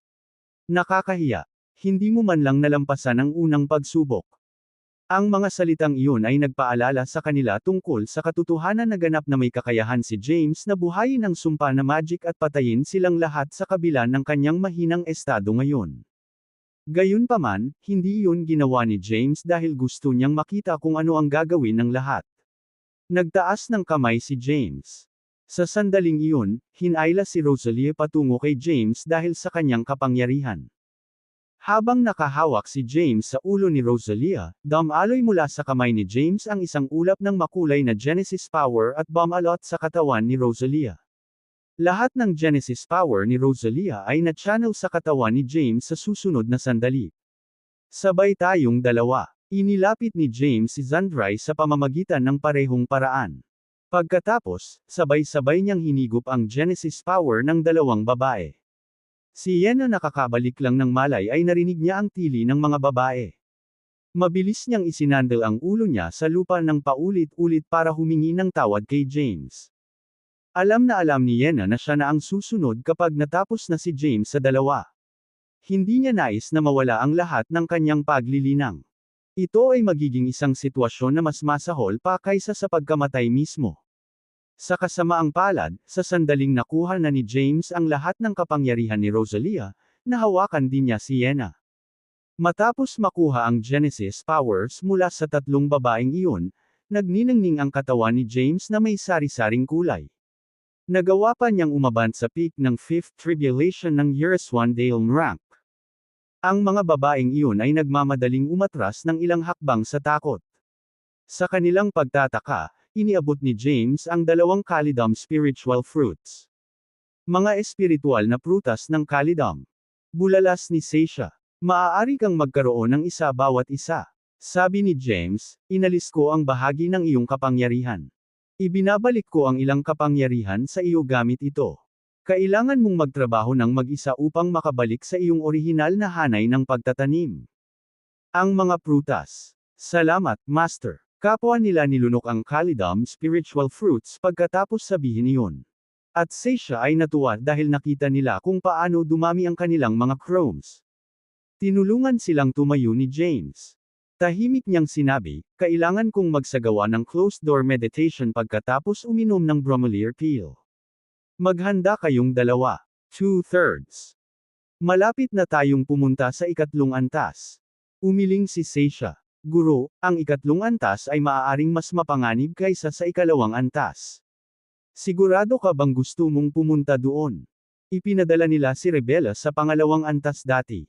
Nakakahiya. Hindi mo man lang nalampasan ang unang pagsubok. Ang mga salitang iyon ay nagpaalala sa kanila tungkol sa katotohanan na ganap na may kakayahan si James na buhayin ang sumpa na magic at patayin silang lahat sa kabila ng kanyang mahinang estado ngayon. Gayunpaman, hindi iyon ginawa ni James dahil gusto niyang makita kung ano ang gagawin ng lahat. Nagtaas ng kamay si James. Sa sandaling iyon, hinayla si Rosalia patungo kay James dahil sa kanyang kapangyarihan. Habang nakahawak si James sa ulo ni Rosalia, dumaloy mula sa kamay ni James ang isang ulap ng makulay na Genesis power at bumalot sa katawan ni Rosalia. Lahat ng Genesis power ni Rosalia ay na-channel sa katawan ni James sa susunod na sandali. Sabay tayong dalawa. Inilapit ni James si Zandrai sa pamamagitan ng parehong paraan. Pagkatapos, sabay-sabay niyang hinigop ang Genesis power ng dalawang babae. Si Yenna nakakabalik lang ng malay ay narinig niya ang tili ng mga babae. Mabilis niyang isinandal ang ulo niya sa lupa ng paulit-ulit para humingi ng tawad kay James. Alam na alam ni Yenna na siya na ang susunod kapag natapos na si James sa dalawa. Hindi niya nais na mawala ang lahat ng kanyang paglilinang. Ito ay magiging isang sitwasyon na mas masahol pa kaysa sa pagkamatay mismo. Sa kasamaang palad, sa sandaling nakuha na ni James ang lahat ng kapangyarihan ni Rosalia, nahawakan din niya si Yenna. Matapos makuha ang Genesis powers mula sa 3 babaeng iyon, nagniningning ang katawan ni James na may sari-saring kulay. Nagawa pa niyang umabant sa peak ng 5th Tribulation ng Years-One-Dale rank. Ang mga babaeng iyon ay nagmamadaling umatras ng ilang hakbang sa takot. Sa kanilang pagtataka, iniabot ni James ang 2 Calydom spiritual fruits. Mga espiritual na prutas ng Calydom. Bulalas ni Seisha. Maaari kang magkaroon ng isa bawat isa. Sabi ni James, inalis ko ang bahagi ng iyong kapangyarihan. Ibinabalik ko ang ilang kapangyarihan sa iyo gamit ito. Kailangan mong magtrabaho ng mag-isa upang makabalik sa iyong orihinal na hanay ng pagtatanim. Ang mga prutas. Salamat, Master. Kapwa nila nilunok ang Calydom spiritual fruits pagkatapos sabihin iyon. At Seisha ay natuwa dahil nakita nila kung paano dumami ang kanilang mga chromes. Tinulungan silang tumayo ni James. Tahimik niyang sinabi, kailangan kong magsagawa ng closed-door meditation pagkatapos uminom ng Bromelair Peel. Maghanda kayong dalawa. 2/3. Malapit na tayong pumunta sa ikatlong antas. Umiling si Seisha. Guro, ang ikatlong antas ay maaaring mas mapanganib kaysa sa ikalawang antas. Sigurado ka bang gusto mong pumunta doon? Ipinadala nila si Rebella sa pangalawang antas dati.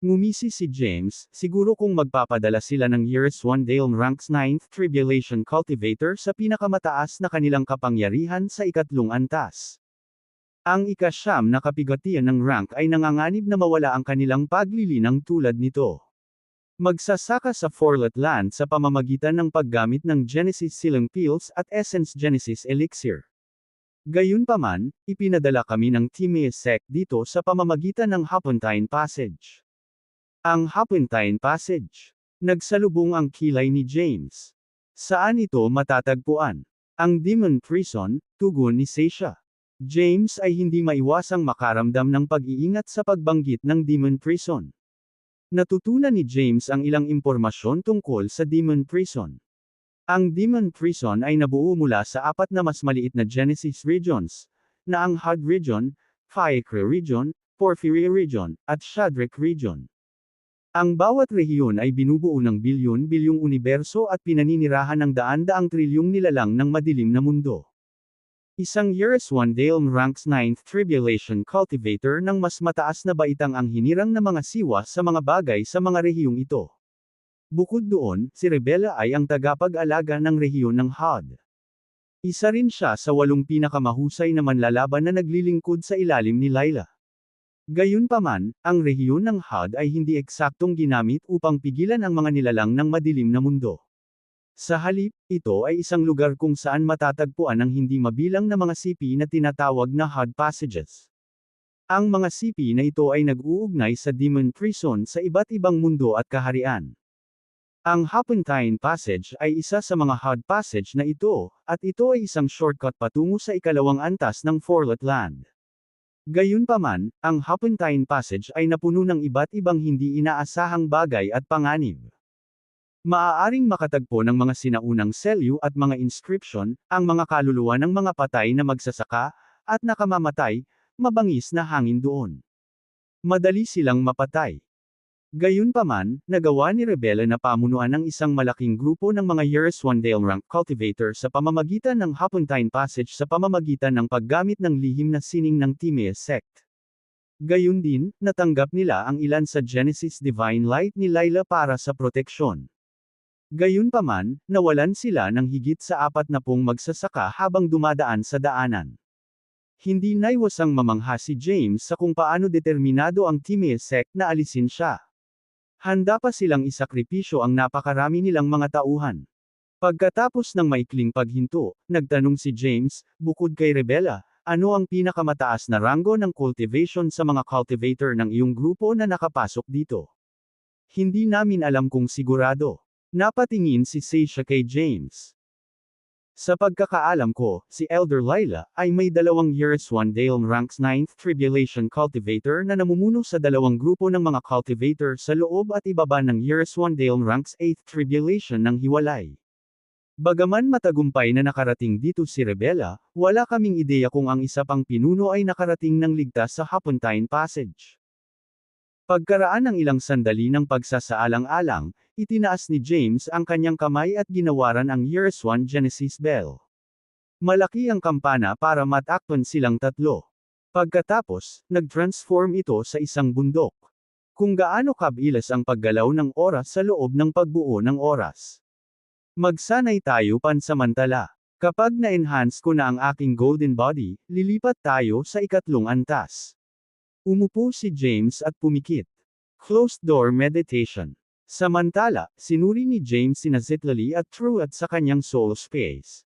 Ngumisi si James, siguro kung magpapadala sila ng Years 1 Dale Ranks 9th Tribulation Cultivator sa pinakamataas na kanilang kapangyarihan sa ikatlong antas. Ang ika-9 na kapigatian ng rank ay nanganganib na mawala ang kanilang paglilinang tulad nito. Magsasaka sa Forlet Land sa pamamagitan ng paggamit ng Genesis Silang Pills at Essence Genesis Elixir. Gayunpaman, ipinadala kami ng Timaeus dito sa pamamagitan ng Hapontine Passage. Ang Hapontine Passage. Nagsalubong ang kilay ni James. Saan ito matatagpuan? Ang Demon Prison, tugon ni Seisha. James ay hindi maiwasang makaramdam ng pag-iingat sa pagbanggit ng Demon Prison. Natutunan ni James ang ilang impormasyon tungkol sa Demon Prison. Ang Demon Prison ay nabuo mula sa 4 na mas maliit na Genesis regions, na ang Had Region, Fiacre Region, Porphyria Region, at Shadrach Region. Ang bawat rehiyon ay binubuo ng bilyon-bilyong universo at pinaninirahan ng daan-daang trilyong nilalang ng madilim na mundo. Isang Years 1 Dale Ranks 9th Tribulation Cultivator ng mas mataas na baitang ang hinirang na mga siwa sa mga bagay sa mga rehiyong ito. Bukod doon, si Rebella ay ang tagapag-alaga ng rehiyon ng Had. Isa rin siya sa 8 pinakamahusay na manlalaban na naglilingkod sa ilalim ni Layla. Gayunpaman, ang rehiyon ng Had ay hindi eksaktong ginamit upang pigilan ang mga nilalang ng madilim na mundo. Sa halip, ito ay isang lugar kung saan matatagpuan ang hindi mabilang na mga sipi na tinatawag na Had Passages. Ang mga sipi na ito ay nag-uugnay sa Demon Prison sa iba't ibang mundo at kaharian. Ang Hapontine Passage ay isa sa mga Had Passage na ito, at ito ay isang shortcut patungo sa ikalawang antas ng Forlet Land. Gayunpaman, ang Hapontine Passage ay napuno ng iba't ibang hindi inaasahang bagay at panganib. Maaaring makatagpo ng mga sinaunang selyo at mga inscription, ang mga kaluluwa ng mga patay na magsasaka, at nakamamatay, mabangis na hangin doon. Madali silang mapatay. Gayunpaman, nagawa ni Rebella na pamunuan ng isang malaking grupo ng mga Years 1 Dale Rank Cultivator sa pamamagitan ng Hapontine Passage sa pamamagitan ng paggamit ng lihim na sining ng Timaeus Sect. Gayun din, natanggap nila ang ilan sa Genesis Divine Light ni Layla para sa proteksyon. Gayunpaman, nawalan sila ng higit sa 40 magsasaka habang dumadaan sa daanan. Hindi naiwasang mamangha si James sa kung paano determinado ang Timaeus Sect na alisin siya. Handa pa silang isakripisyo ang napakarami nilang mga tauhan. Pagkatapos ng maikling paghinto, nagtanong si James, bukod kay Rebella, ano ang pinakamataas na ranggo ng cultivation sa mga cultivator ng iyong grupo na nakapasok dito? Hindi namin alam kung sigurado. Napatingin si Seisha kay James. Sa pagkakaalam ko, si Elder Layla ay may 2 Years 1 Dale Ranks 9th Tribulation Cultivator na namumuno sa 2 grupo ng mga cultivator sa loob at ibaba ng Years 1 Dale Ranks 8th Tribulation ng hiwalay. Bagaman matagumpay na nakarating dito si Rebella, wala kaming ideya kung ang isa pang pinuno ay nakarating ng ligtas sa Hapontine Passage. Pagkaraan ng ilang sandali ng pagsasaalang-alang, itinaas ni James ang kanyang kamay at ginawaran ang Years 1 Genesis Bell. Malaki ang kampana para matakpan silang tatlo. Pagkatapos, nag-transform ito sa isang bundok. Kung gaano kabilis ang paggalaw ng oras sa loob ng pagbuo ng oras. Magsanay tayo pansamantala. Kapag na-enhance ko na ang aking golden body, lilipat tayo sa ikatlong antas. Umupo si James at pumikit. Closed door meditation. Samantala, sinuri ni James sina Zitlali at Truett sa kanyang soul space.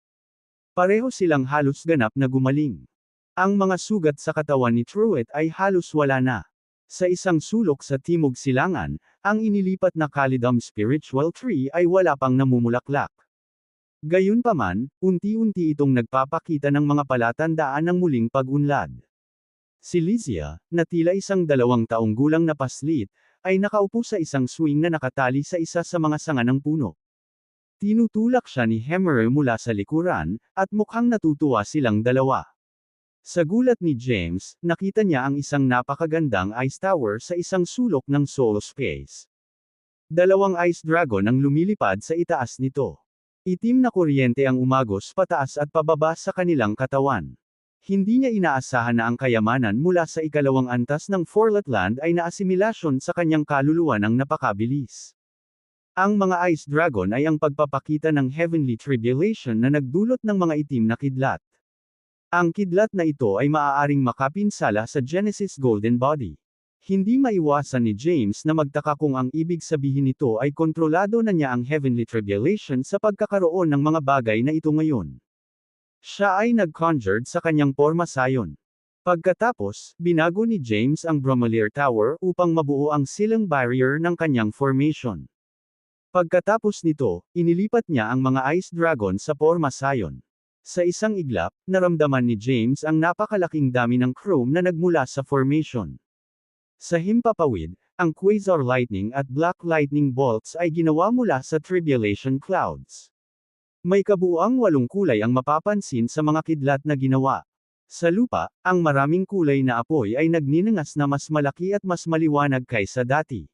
Pareho silang halos ganap na gumaling. Ang mga sugat sa katawan ni Truett ay halos wala na. Sa isang sulok sa timog silangan, ang inilipat na Calidum spiritual tree ay wala pang namumulaklak. Gayunpaman, unti-unti itong nagpapakita ng mga palatandaan ng muling pag-unlad. Si Lizia, na tila isang 2 taong gulang na paslit, ay nakaupo sa isang swing na nakatali sa isa sa mga sanga ng puno. Tinutulak siya ni Hemmer mula sa likuran, at mukhang natutuwa silang dalawa. Sa gulat ni James, nakita niya ang isang napakagandang ice tower sa isang sulok ng soul space. Dalawang ice dragon ang lumilipad sa itaas nito. Itim na kuryente ang umagos pataas at pababa sa kanilang katawan. Hindi niya inaasahan na ang kayamanan mula sa ikalawang antas ng Forletland ay naasimilasyon sa kanyang kaluluwa ng napakabilis. Ang mga ice dragon ay ang pagpapakita ng heavenly tribulation na nagdulot ng mga itim na kidlat. Ang kidlat na ito ay maaaring makapinsala sa Genesis Golden Body. Hindi maiwasan ni James na magtaka kung ang ibig sabihin nito ay kontrolado na niya ang heavenly tribulation sa pagkakaroon ng mga bagay na ito ngayon. Siya ay nag-conjured sa kanyang porma sayon. Pagkatapos, binago ni James ang Bromelier Tower upang mabuo ang silang barrier ng kanyang formation. Pagkatapos nito, inilipat niya ang mga ice dragon sa porma sayon. Sa isang iglap, naramdaman ni James ang napakalaking dami ng chrome na nagmula sa formation. Sa himpapawid, ang quasar lightning at black lightning bolts ay ginawa mula sa tribulation clouds. May kabuuang 8 kulay ang mapapansin sa mga kidlat na ginawa. Sa lupa, ang maraming kulay na apoy ay nagninangas na mas malaki at mas maliwanag kaysa dati.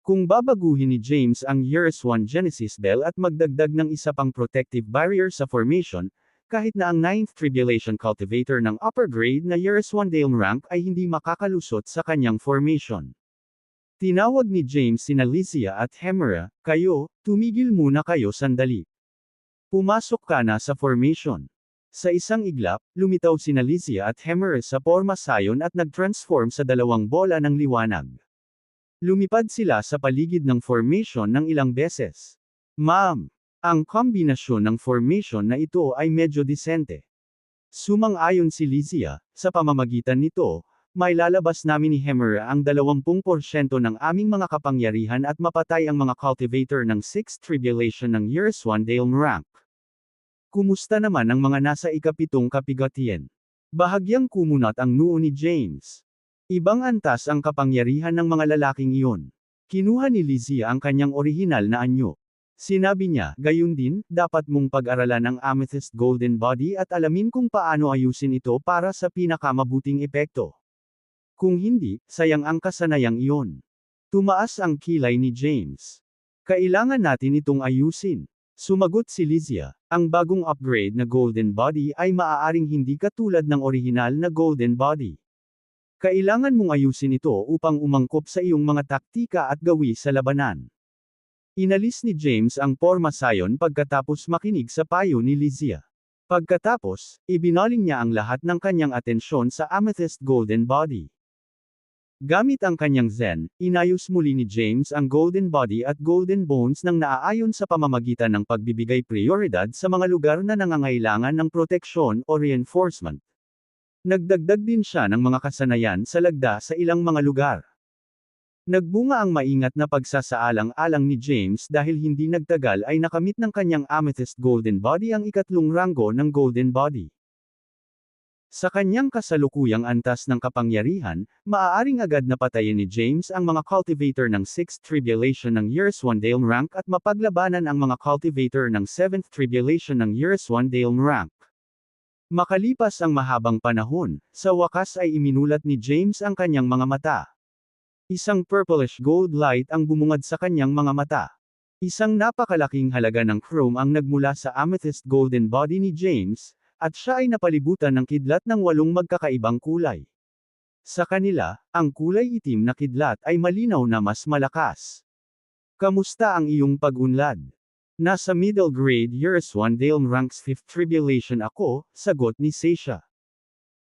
Kung babaguhin ni James ang Years 1 Genesis Bell at magdagdag ng isa pang protective barrier sa formation, kahit na ang 9th Tribulation Cultivator ng upper grade na Years 1 Dale rank ay hindi makakalusot sa kanyang formation. Tinawag ni James sina Lysia at Hemera, tumigil muna kayo sandali. Pumasok ka na sa formation. Sa isang iglap, lumitaw sina Lysia at Hemera sa porma sayon at nag-transform sa dalawang bola ng liwanag. Lumipad sila sa paligid ng formation ng ilang beses. Ma'am! Ang kombinasyon ng formation na ito ay medyo disente. Sumang-ayon si Lysia, sa pamamagitan nito, may lalabas namin ni Hemera ang 20% ng aming mga kapangyarihan at mapatay ang mga cultivator ng 6th Tribulation ng Years 1 Dale rank. Kumusta naman ang mga nasa ikapitong kapigatian? Bahagyang kumunat ang noo ni James. Ibang antas ang kapangyarihan ng mga lalaking iyon. Kinuha ni Lysia ang kanyang orihinal na anyo. Sinabi niya, gayon din, dapat mong pag-aralan ang Amethyst Golden Body at alamin kung paano ayusin ito para sa pinakamabuting epekto. Kung hindi, sayang ang kasanayang iyon. Tumaas ang kilay ni James. Kailangan natin itong ayusin. Sumagot si Lysia, ang bagong upgrade na Golden Body ay maaaring hindi katulad ng orihinal na Golden Body. Kailangan mong ayusin ito upang umangkop sa iyong mga taktika at gawi sa labanan. Inalis ni James ang porma sayon pagkatapos makinig sa payo ni Lysia. Pagkatapos, ibinaling niya ang lahat ng kanyang atensyon sa Amethyst Golden Body. Gamit ang kanyang Zen, inayos muli ni James ang Golden Body at Golden Bones nang naaayon sa pamamagitan ng pagbibigay prioridad sa mga lugar na nangangailangan ng proteksyon o reinforcement. Nagdagdag din siya ng mga kasanayan sa lagda sa ilang mga lugar. Nagbunga ang maingat na pagsasaalang-alang ni James dahil hindi nagtagal ay nakamit ng kanyang Amethyst Golden Body ang ikatlong ranggo ng Golden Body. Sa kanyang kasalukuyang antas ng kapangyarihan, maaaring agad na patayin ni James ang mga cultivator ng 6th Tribulation ng Years 1 Dale rank at mapaglabanan ang mga cultivator ng 7th Tribulation ng Years 1 Dale rank. Makalipas ang mahabang panahon, sa wakas ay iminulat ni James ang kanyang mga mata. Isang purplish gold light ang bumungad sa kanyang mga mata. Isang napakalaking halaga ng chrome ang nagmula sa Amethyst Golden Body ni James, at siya ay napalibutan ng kidlat ng 8 magkakaibang kulay. Sa kanila, ang kulay itim na kidlat ay malinaw na mas malakas. Kamusta ang iyong pag-unlad? Nasa middle grade Years 1 Dale ranks 5th Tribulation ako, sagot ni Seisha.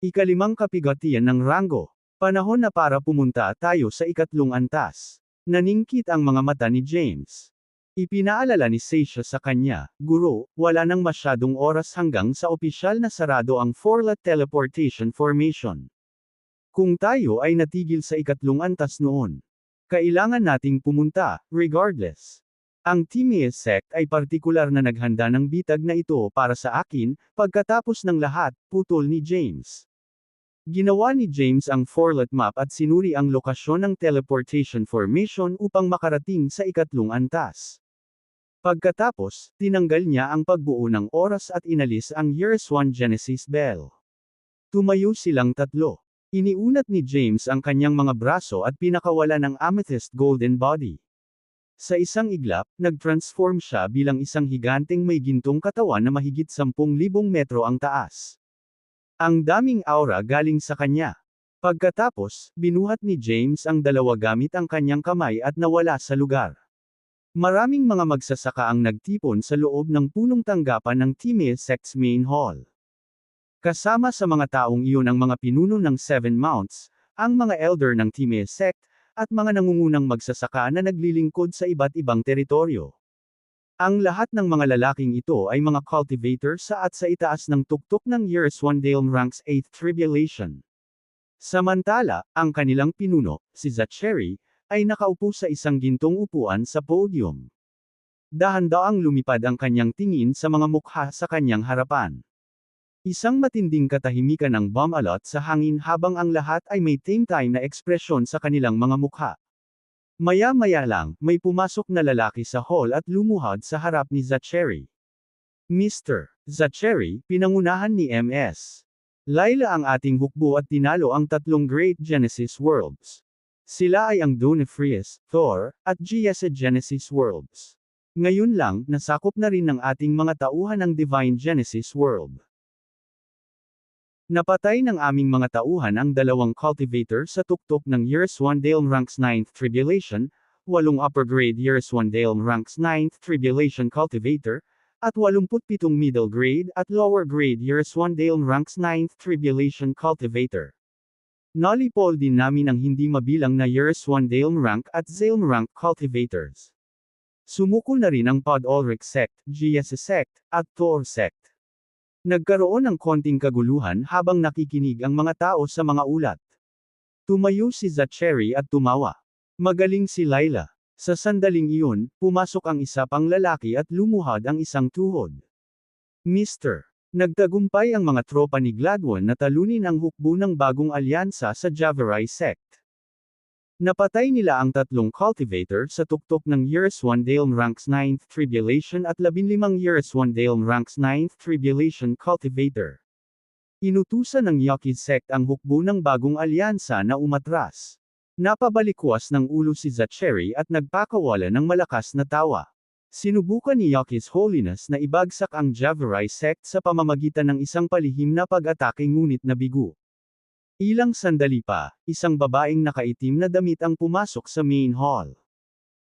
Ikalimang kapigatian ng ranggo. Panahon na para pumunta tayo sa ikatlong antas. Naningkit ang mga mata ni James. Ipinaalala ni Seisha sa kanya, Guro, wala nang masyadong oras hanggang sa opisyal na sarado ang Forlet Teleportation Formation. Kung tayo ay natigil sa ikatlong antas noon, kailangan nating pumunta, regardless. Ang Timaeus sect ay partikular na naghanda ng bitag na ito para sa akin, pagkatapos ng lahat, putol ni James. Ginawa ni James ang Forlet map at sinuri ang lokasyon ng teleportation formation upang makarating sa ikatlong antas. Pagkatapos, tinanggal niya ang pagbuo ng oras at inalis ang Years 1 Genesis Bell. Tumayo silang tatlo. Iniunat ni James ang kanyang mga braso at pinakawala ng Amethyst Golden Body. Sa isang iglap, nag-transform siya bilang isang higanteng may gintong katawan na mahigit 10,000 metro ang taas. Ang daming aura galing sa kanya. Pagkatapos, binuhat ni James ang dalawa gamit ang kanyang kamay at nawala sa lugar. Maraming mga magsasaka ang nagtipon sa loob ng punong tanggapan ng Timea Sect's main hall. Kasama sa mga taong iyon ang mga pinuno ng Seven Mounts, ang mga elder ng Timea Sect, at mga nangungunang magsasaka na naglilingkod sa iba't ibang teritoryo. Ang lahat ng mga lalaking ito ay mga cultivator sa itaas ng tuktok ng Yerswandale Ranks 8th Tribulation. Samantala, ang kanilang pinuno, si Zachary, ay nakaupo sa isang gintong upuan sa podium. Dahan-daang lumipad ang kanyang tingin sa mga mukha sa kanyang harapan. Isang matinding katahimikan ang bumalot sa hangin habang ang lahat ay may tame-time na ekspresyon sa kanilang mga mukha. Maya-maya lang, may pumasok na lalaki sa hall at lumuhod sa harap ni Zachary. Mr. Zachary, pinangunahan ni Ms. Layla ang ating hukbo at tinalo ang 3 Great Genesis Worlds. Sila ay ang Donefrius, Thor, at Giesa Genesis Worlds. Ngayon lang, nasakop na rin ng ating mga tauhan ang Divine Genesis World. Napatay ng aming mga tauhan ang 2 cultivator sa tuktok ng Yerswandale Ranks 9th Tribulation, 8 upper grade Yerswandale Ranks 9th Tribulation cultivator, at 87 middle grade at lower grade Yerswandale Ranks 9th Tribulation cultivator. Nalipol din namin ang hindi mabilang na Yerswandale Rank at Zalem Rank cultivators. Sumuko na rin ang Pod Ulrich Sect, Giesa Sect, at Thor Sect. Nagkaroon ng konting kaguluhan habang nakikinig ang mga tao sa mga ulat. Tumayo si Zachary at tumawa. Magaling si Layla. Sa sandaling iyon, pumasok ang isa pang lalaki at lumuhod ang isang tuhod. Mr. Nagtagumpay ang mga tropa ni Gladwin na talunin ang hukbo ng bagong alyansa sa Javarai Sect. Napatay nila ang 3 cultivator sa tuktok ng Yerswandale Ranks 9th Tribulation at 15 Yerswandale Ranks 9th Tribulation cultivator. Inutusan ng Yaki Sect ang hukbo ng bagong alyansa na umatras. Napabalikwas ng ulo si Zachary at nagpakawala ng malakas na tawa. Sinubukan ni Yaki's Holiness na ibagsak ang Javarai Sect sa pamamagitan ng isang palihim na pag-atake ngunit nabigo. Ilang sandali pa, isang babaeng nakaitim na damit ang pumasok sa main hall.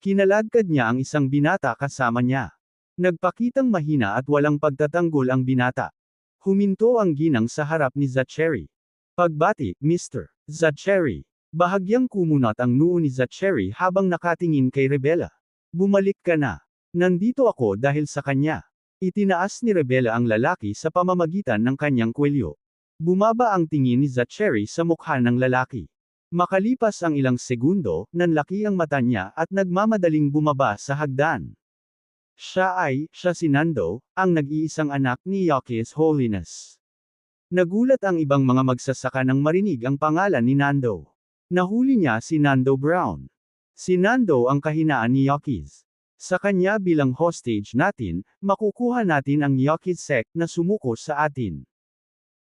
Kinaladkad niya ang isang binata kasama niya. Nagpakitang mahina at walang pagtatanggol ang binata. Huminto ang ginang sa harap ni Zachary. Pagbati, Mr. Zachary. Bahagyang kumunot ang noo ni Zachary habang nakatingin kay Rebella. Bumalik ka na. Nandito ako dahil sa kanya. Itinaas ni Rebella ang lalaki sa pamamagitan ng kanyang kwelyo. Bumaba ang tingin ni Zachary sa mukha ng lalaki. Makalipas ang ilang segundo, nanlaki ang mata niya at nagmamadaling bumaba sa hagdan. Siya si Nando, ang nag-iisang anak ni Yaki's Holiness. Nagulat ang ibang mga magsasaka nang marinig ang pangalan ni Nando. Nahuli niya si Nando Brown. Si Nando ang kahinaan ni Yaki's. Sa kanya bilang hostage natin, makukuha natin ang Yaki's Sect na sumuko sa atin.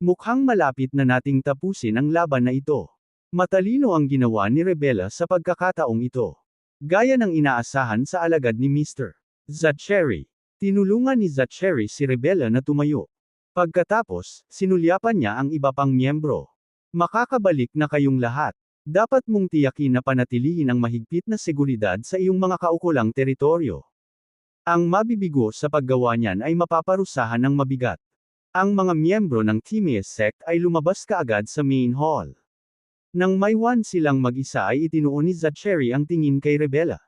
Mukhang malapit na nating tapusin ang laban na ito. Matalino ang ginawa ni Rebella sa pagkakataong ito. Gaya ng inaasahan sa alagad ni Mr. Zachary. Tinulungan ni Zachary si Rebella na tumayo. Pagkatapos, sinulyapan niya ang iba pang miyembro. Makakabalik na kayong lahat. Dapat mong tiyakin na panatilihin ang mahigpit na seguridad sa iyong mga kaukulang teritoryo. Ang mabibigo sa paggawa niyan ay mapaparusahan ng mabigat. Ang mga miyembro ng Timea Sect ay lumabas kaagad sa main hall. Nang maywan silang mag-isa ay itinuon ni Zachary ang tingin kay Rebella.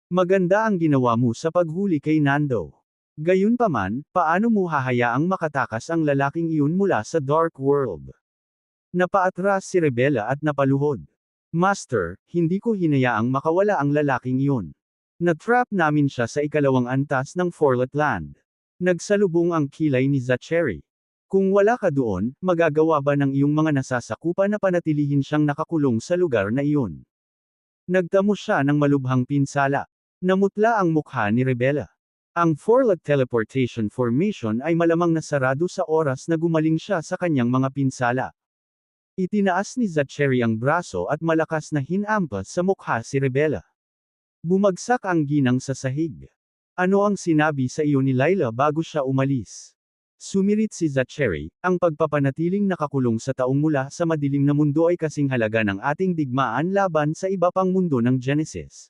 Maganda ang ginawa mo sa paghuli kay Nando. Gayunpaman, paano mo hahayaang makatakas ang lalaking iyon mula sa Dark World? Napaatras si Rebella at napaluhod. Master, hindi ko hinayaang makawala ang lalaking iyon. Na-trap namin siya sa ikalawang antas ng Forlet Land. Nagsalubong ang kilay ni Zachary. Kung wala ka doon, magagawa ba ng iyong mga nasasakupan na panatilihin siyang nakakulong sa lugar na iyon? Nagtamo siya ng malubhang pinsala. Namutla ang mukha ni Rebella. Ang Forlet Teleportation Formation ay malamang nasarado sa oras na gumaling siya sa kanyang mga pinsala. Itinaas ni Zachary ang braso at malakas na hinampas sa mukha si Rebella. Bumagsak ang ginang sa sahig. Ano ang sinabi sa iyo ni Layla bago siya umalis? Sumirit si Zachary, ang pagpapanatiling nakakulong sa taong mula sa madilim na mundo ay kasing halaga ng ating digmaan laban sa iba pang mundo ng Genesis.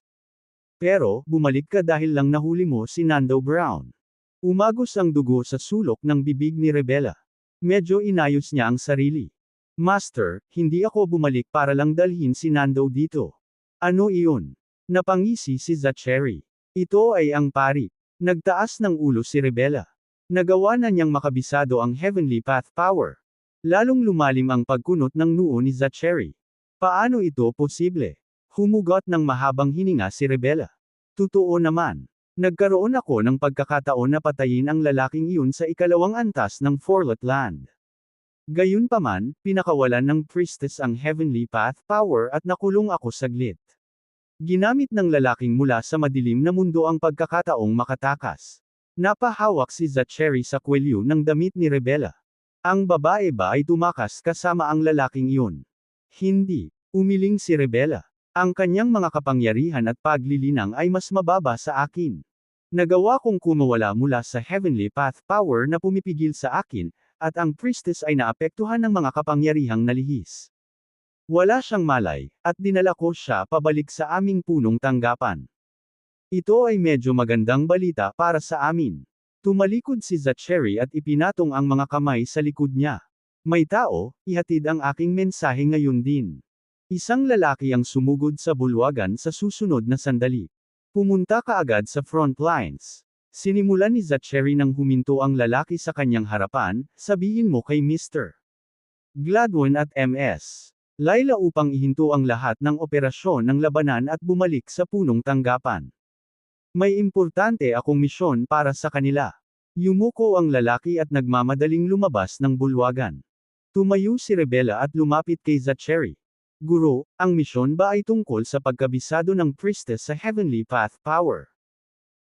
Pero, bumalik ka dahil lang nahuli mo si Nando Brown. Umagos ang dugo sa sulok ng bibig ni Rebella. Medyo inayos niya ang sarili. Master, hindi ako bumalik para lang dalhin si Nando dito. Ano iyon? Napangisi si Zachary. Ito ay ang pari. Nagtaas ng ulo si Rebella. Nagawa na niyang makabisado ang Heavenly Path Power. Lalong lumalim ang pagkunot ng noo ni Zachary. Paano ito posible? Humugot ng mahabang hininga si Rebella. Totoo naman. Nagkaroon ako ng pagkakataon na patayin ang lalaking iyon sa ikalawang antas ng Forlet Land. Gayunpaman, pinakawalan ng priestess ang Heavenly Path Power at nakulong ako saglit. Ginamit ng lalaking mula sa madilim na mundo ang pagkakataong makatakas. Napahawak si Zachary sa kwelyo ng damit ni Rebella. Ang babae ba ay tumakas kasama ang lalaking iyon? Hindi. Umiling si Rebella. Ang kanyang mga kapangyarihan at paglilinang ay mas mababa sa akin. Nagawa kong kumawala mula sa Heavenly Path Power na pumipigil sa akin, at ang priestess ay naapektuhan ng mga kapangyarihang nalihis. Wala siyang malay, at dinala ko siya pabalik sa aming punong tanggapan. Ito ay medyo magandang balita para sa amin. Tumalikod si Zachary at ipinatong ang mga kamay sa likod niya. May tao, ihatid ang aking mensahe ngayon din. Isang lalaki ang sumugod sa bulwagan sa susunod na sandali. Pumunta kaagad sa front lines. Sinimulan ni Zachary nang huminto ang lalaki sa kanyang harapan, sabihin mo kay Mr. Gladwin at Ms. Layla upang ihinto ang lahat ng operasyon ng labanan at bumalik sa punong tanggapan. May importante akong misyon para sa kanila. Yumuko ang lalaki at nagmamadaling lumabas ng bulwagan. Tumayo si Rebella at lumapit kay Zachary. Guro, ang misyon ba ay tungkol sa pagkabisado ng priestess sa Heavenly Path Power?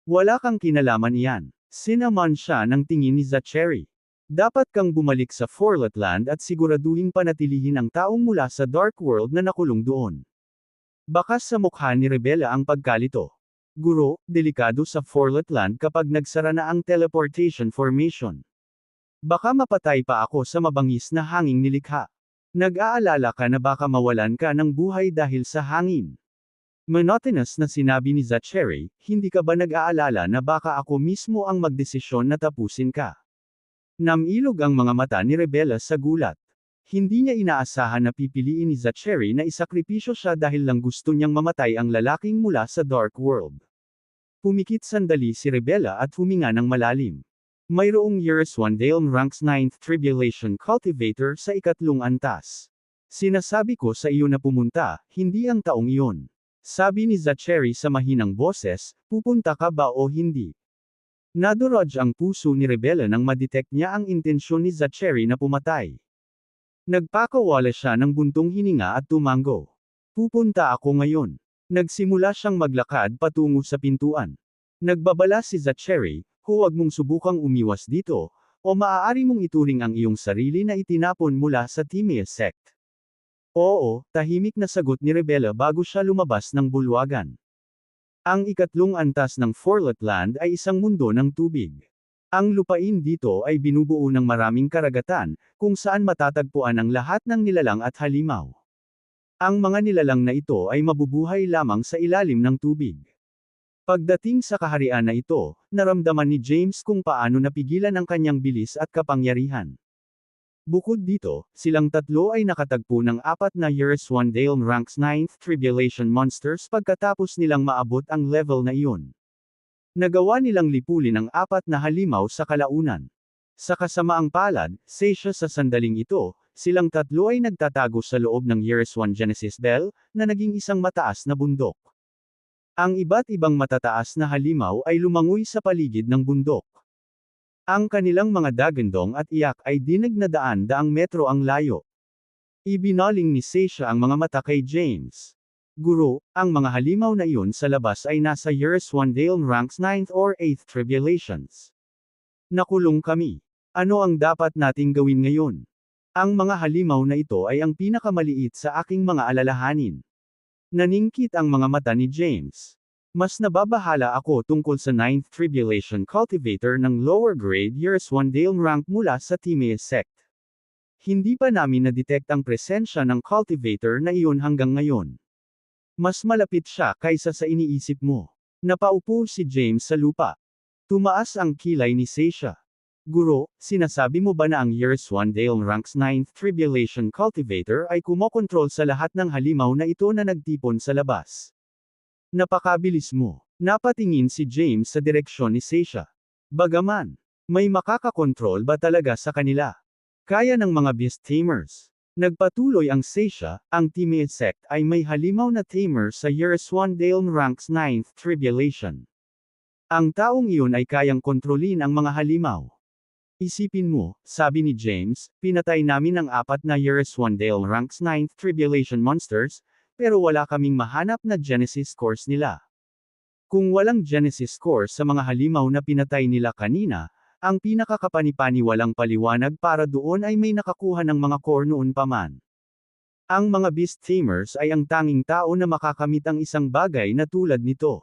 Wala kang kinalaman iyan. Sinaman siya ng tingin ni Zachary. Dapat kang bumalik sa Forlet Land at siguraduhing panatilihin ang taong mula sa Dark World na nakulong doon. Bakas sa mukha ni Rebella ang pagkalito. Guro, delikado sa Forlet Land kapag nagsara na ang teleportation formation. Baka mapatay pa ako sa mabangis na hanging nilikha. Nag-aalala ka na baka mawalan ka ng buhay dahil sa hangin. Monotonous na sinabi ni Zachary, hindi ka ba nag-aalala na baka ako mismo ang magdesisyon na tapusin ka? Namilog ang mga mata ni Rebella sa gulat. Hindi niya inaasahan na pipiliin ni Zachary na isakripisyo siya dahil lang gusto niyang mamatay ang lalaking mula sa Dark World. Pumikit sandali si Rebella at huminga ng malalim. Mayroong Yereswandale ranks 9th Tribulation Cultivator sa ikatlong antas. Sinasabi ko sa iyo na pumunta, hindi ang taong iyon. Sabi ni Zachary sa mahinang boses, pupunta ka ba o hindi? Nadurog ang puso ni Rebella nang madetect niya ang intensyon ni Zachary na pumatay. Nagpakawala siya ng buntong hininga at tumango. Pupunta ako ngayon. Nagsimula siyang maglakad patungo sa pintuan. Nagbabala si Zachary, huwag mong subukang umiwas dito, o maaari mong ituring ang iyong sarili na itinapon mula sa Timea sect. Oo, tahimik na sagot ni Rebella bago siya lumabas ng bulwagan. Ang ikatlong antas ng Forlet Land ay isang mundo ng tubig. Ang lupain dito ay binubuo ng maraming karagatan, kung saan matatagpuan ang lahat ng nilalang at halimaw. Ang mga nilalang na ito ay mabubuhay lamang sa ilalim ng tubig. Pagdating sa kaharian na ito, naramdaman ni James kung paano napigilan ang kanyang bilis at kapangyarihan. Bukod dito, silang tatlo ay nakatagpo ng 4 na Yereswandale ranks 9th Tribulation Monsters pagkatapos nilang maabot ang level na iyon. Nagawa nilang lipulin ang 4 na halimaw sa kalaunan. Sa kasamaang palad, sa sandaling ito, silang tatlo ay nagtatago sa loob ng Yereswan Genesis Bell, na naging isang mataas na bundok. Ang iba't ibang matataas na halimaw ay lumangoy sa paligid ng bundok. Ang kanilang mga dagandong at iyak ay dinag na daan-daang metro ang layo. Ibinaling ni Sasha ang mga mata kay James. Guro, ang mga halimaw na iyon sa labas ay nasa Yereswandale ranks 9th or 8th Tribulations. Nakulong kami. Ano ang dapat nating gawin ngayon? Ang mga halimaw na ito ay ang pinakamaliit sa aking mga alalahanin. Naningkit ang mga mata ni James. Mas nababahala ako tungkol sa Ninth Tribulation Cultivator ng lower grade Years 1 Dale rank mula sa Timaeus sect. Hindi pa namin na-detect ang presensya ng cultivator na iyon hanggang ngayon. Mas malapit siya kaysa sa iniisip mo. Napaupo si James sa lupa. Tumaas ang kilay ni Seisha. Guro, sinasabi mo ba na ang Years 1 Dale ranks 9th Tribulation Cultivator ay kumokontrol sa lahat ng halimaw na ito na nagtipon sa labas? Napakabilis mo. Napatingin si James sa direksyon ni Seisha. Bagaman, may makakakontrol ba talaga sa kanila? Kaya ng mga beast tamers. Nagpatuloy ang Seisha, ang Timaeus sect ay may halimaw na tamer sa Years 1 Dale ranks 9th Tribulation. Ang taong iyon ay kayang kontrolin ang mga halimaw. Isipin mo, sabi ni James, pinatay namin ang 4 na Years 1 Dale ranks 9th Tribulation monsters, pero wala kaming mahanap na Genesis cores nila. Kung walang Genesis cores sa mga halimaw na pinatay nila kanina, ang pinakakapanipaniwalang paliwanag para doon ay may nakakuha ng mga core noon pa man. Ang mga beast tamers ay ang tanging tao na makakamit ang isang bagay na tulad nito.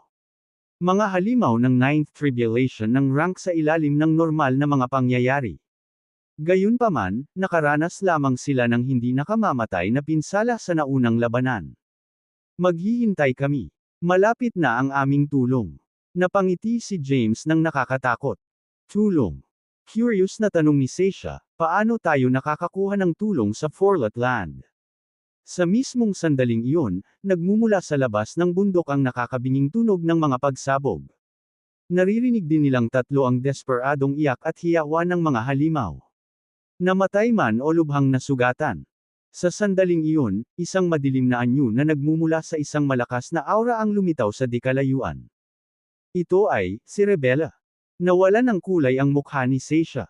Mga halimaw ng 9th Tribulation ng rank sa ilalim ng normal na mga pangyayari. Gayunpaman, nakaranas lamang sila ng hindi nakamamatay na pinsala sa naunang labanan. Maghihintay kami. Malapit na ang aming tulong. Napangiti si James nang nakakatakot. Tulong. Curious na tanong ni Seisha, paano tayo nakakakuha ng tulong sa Forlot Land? Sa mismong sandaling iyon, nagmumula sa labas ng bundok ang nakakabinging tunog ng mga pagsabog. Naririnig din nilang tatlo ang desperadong iyak at hiyawan ng mga halimaw. Namatay man o lubhang nasugatan. Sa sandaling iyon, isang madilim na anyo na nagmumula sa isang malakas na aura ang lumitaw sa dikalayuan. Ito ay, si Rebella. Nawalan ng kulay ang mukha ni Seisha.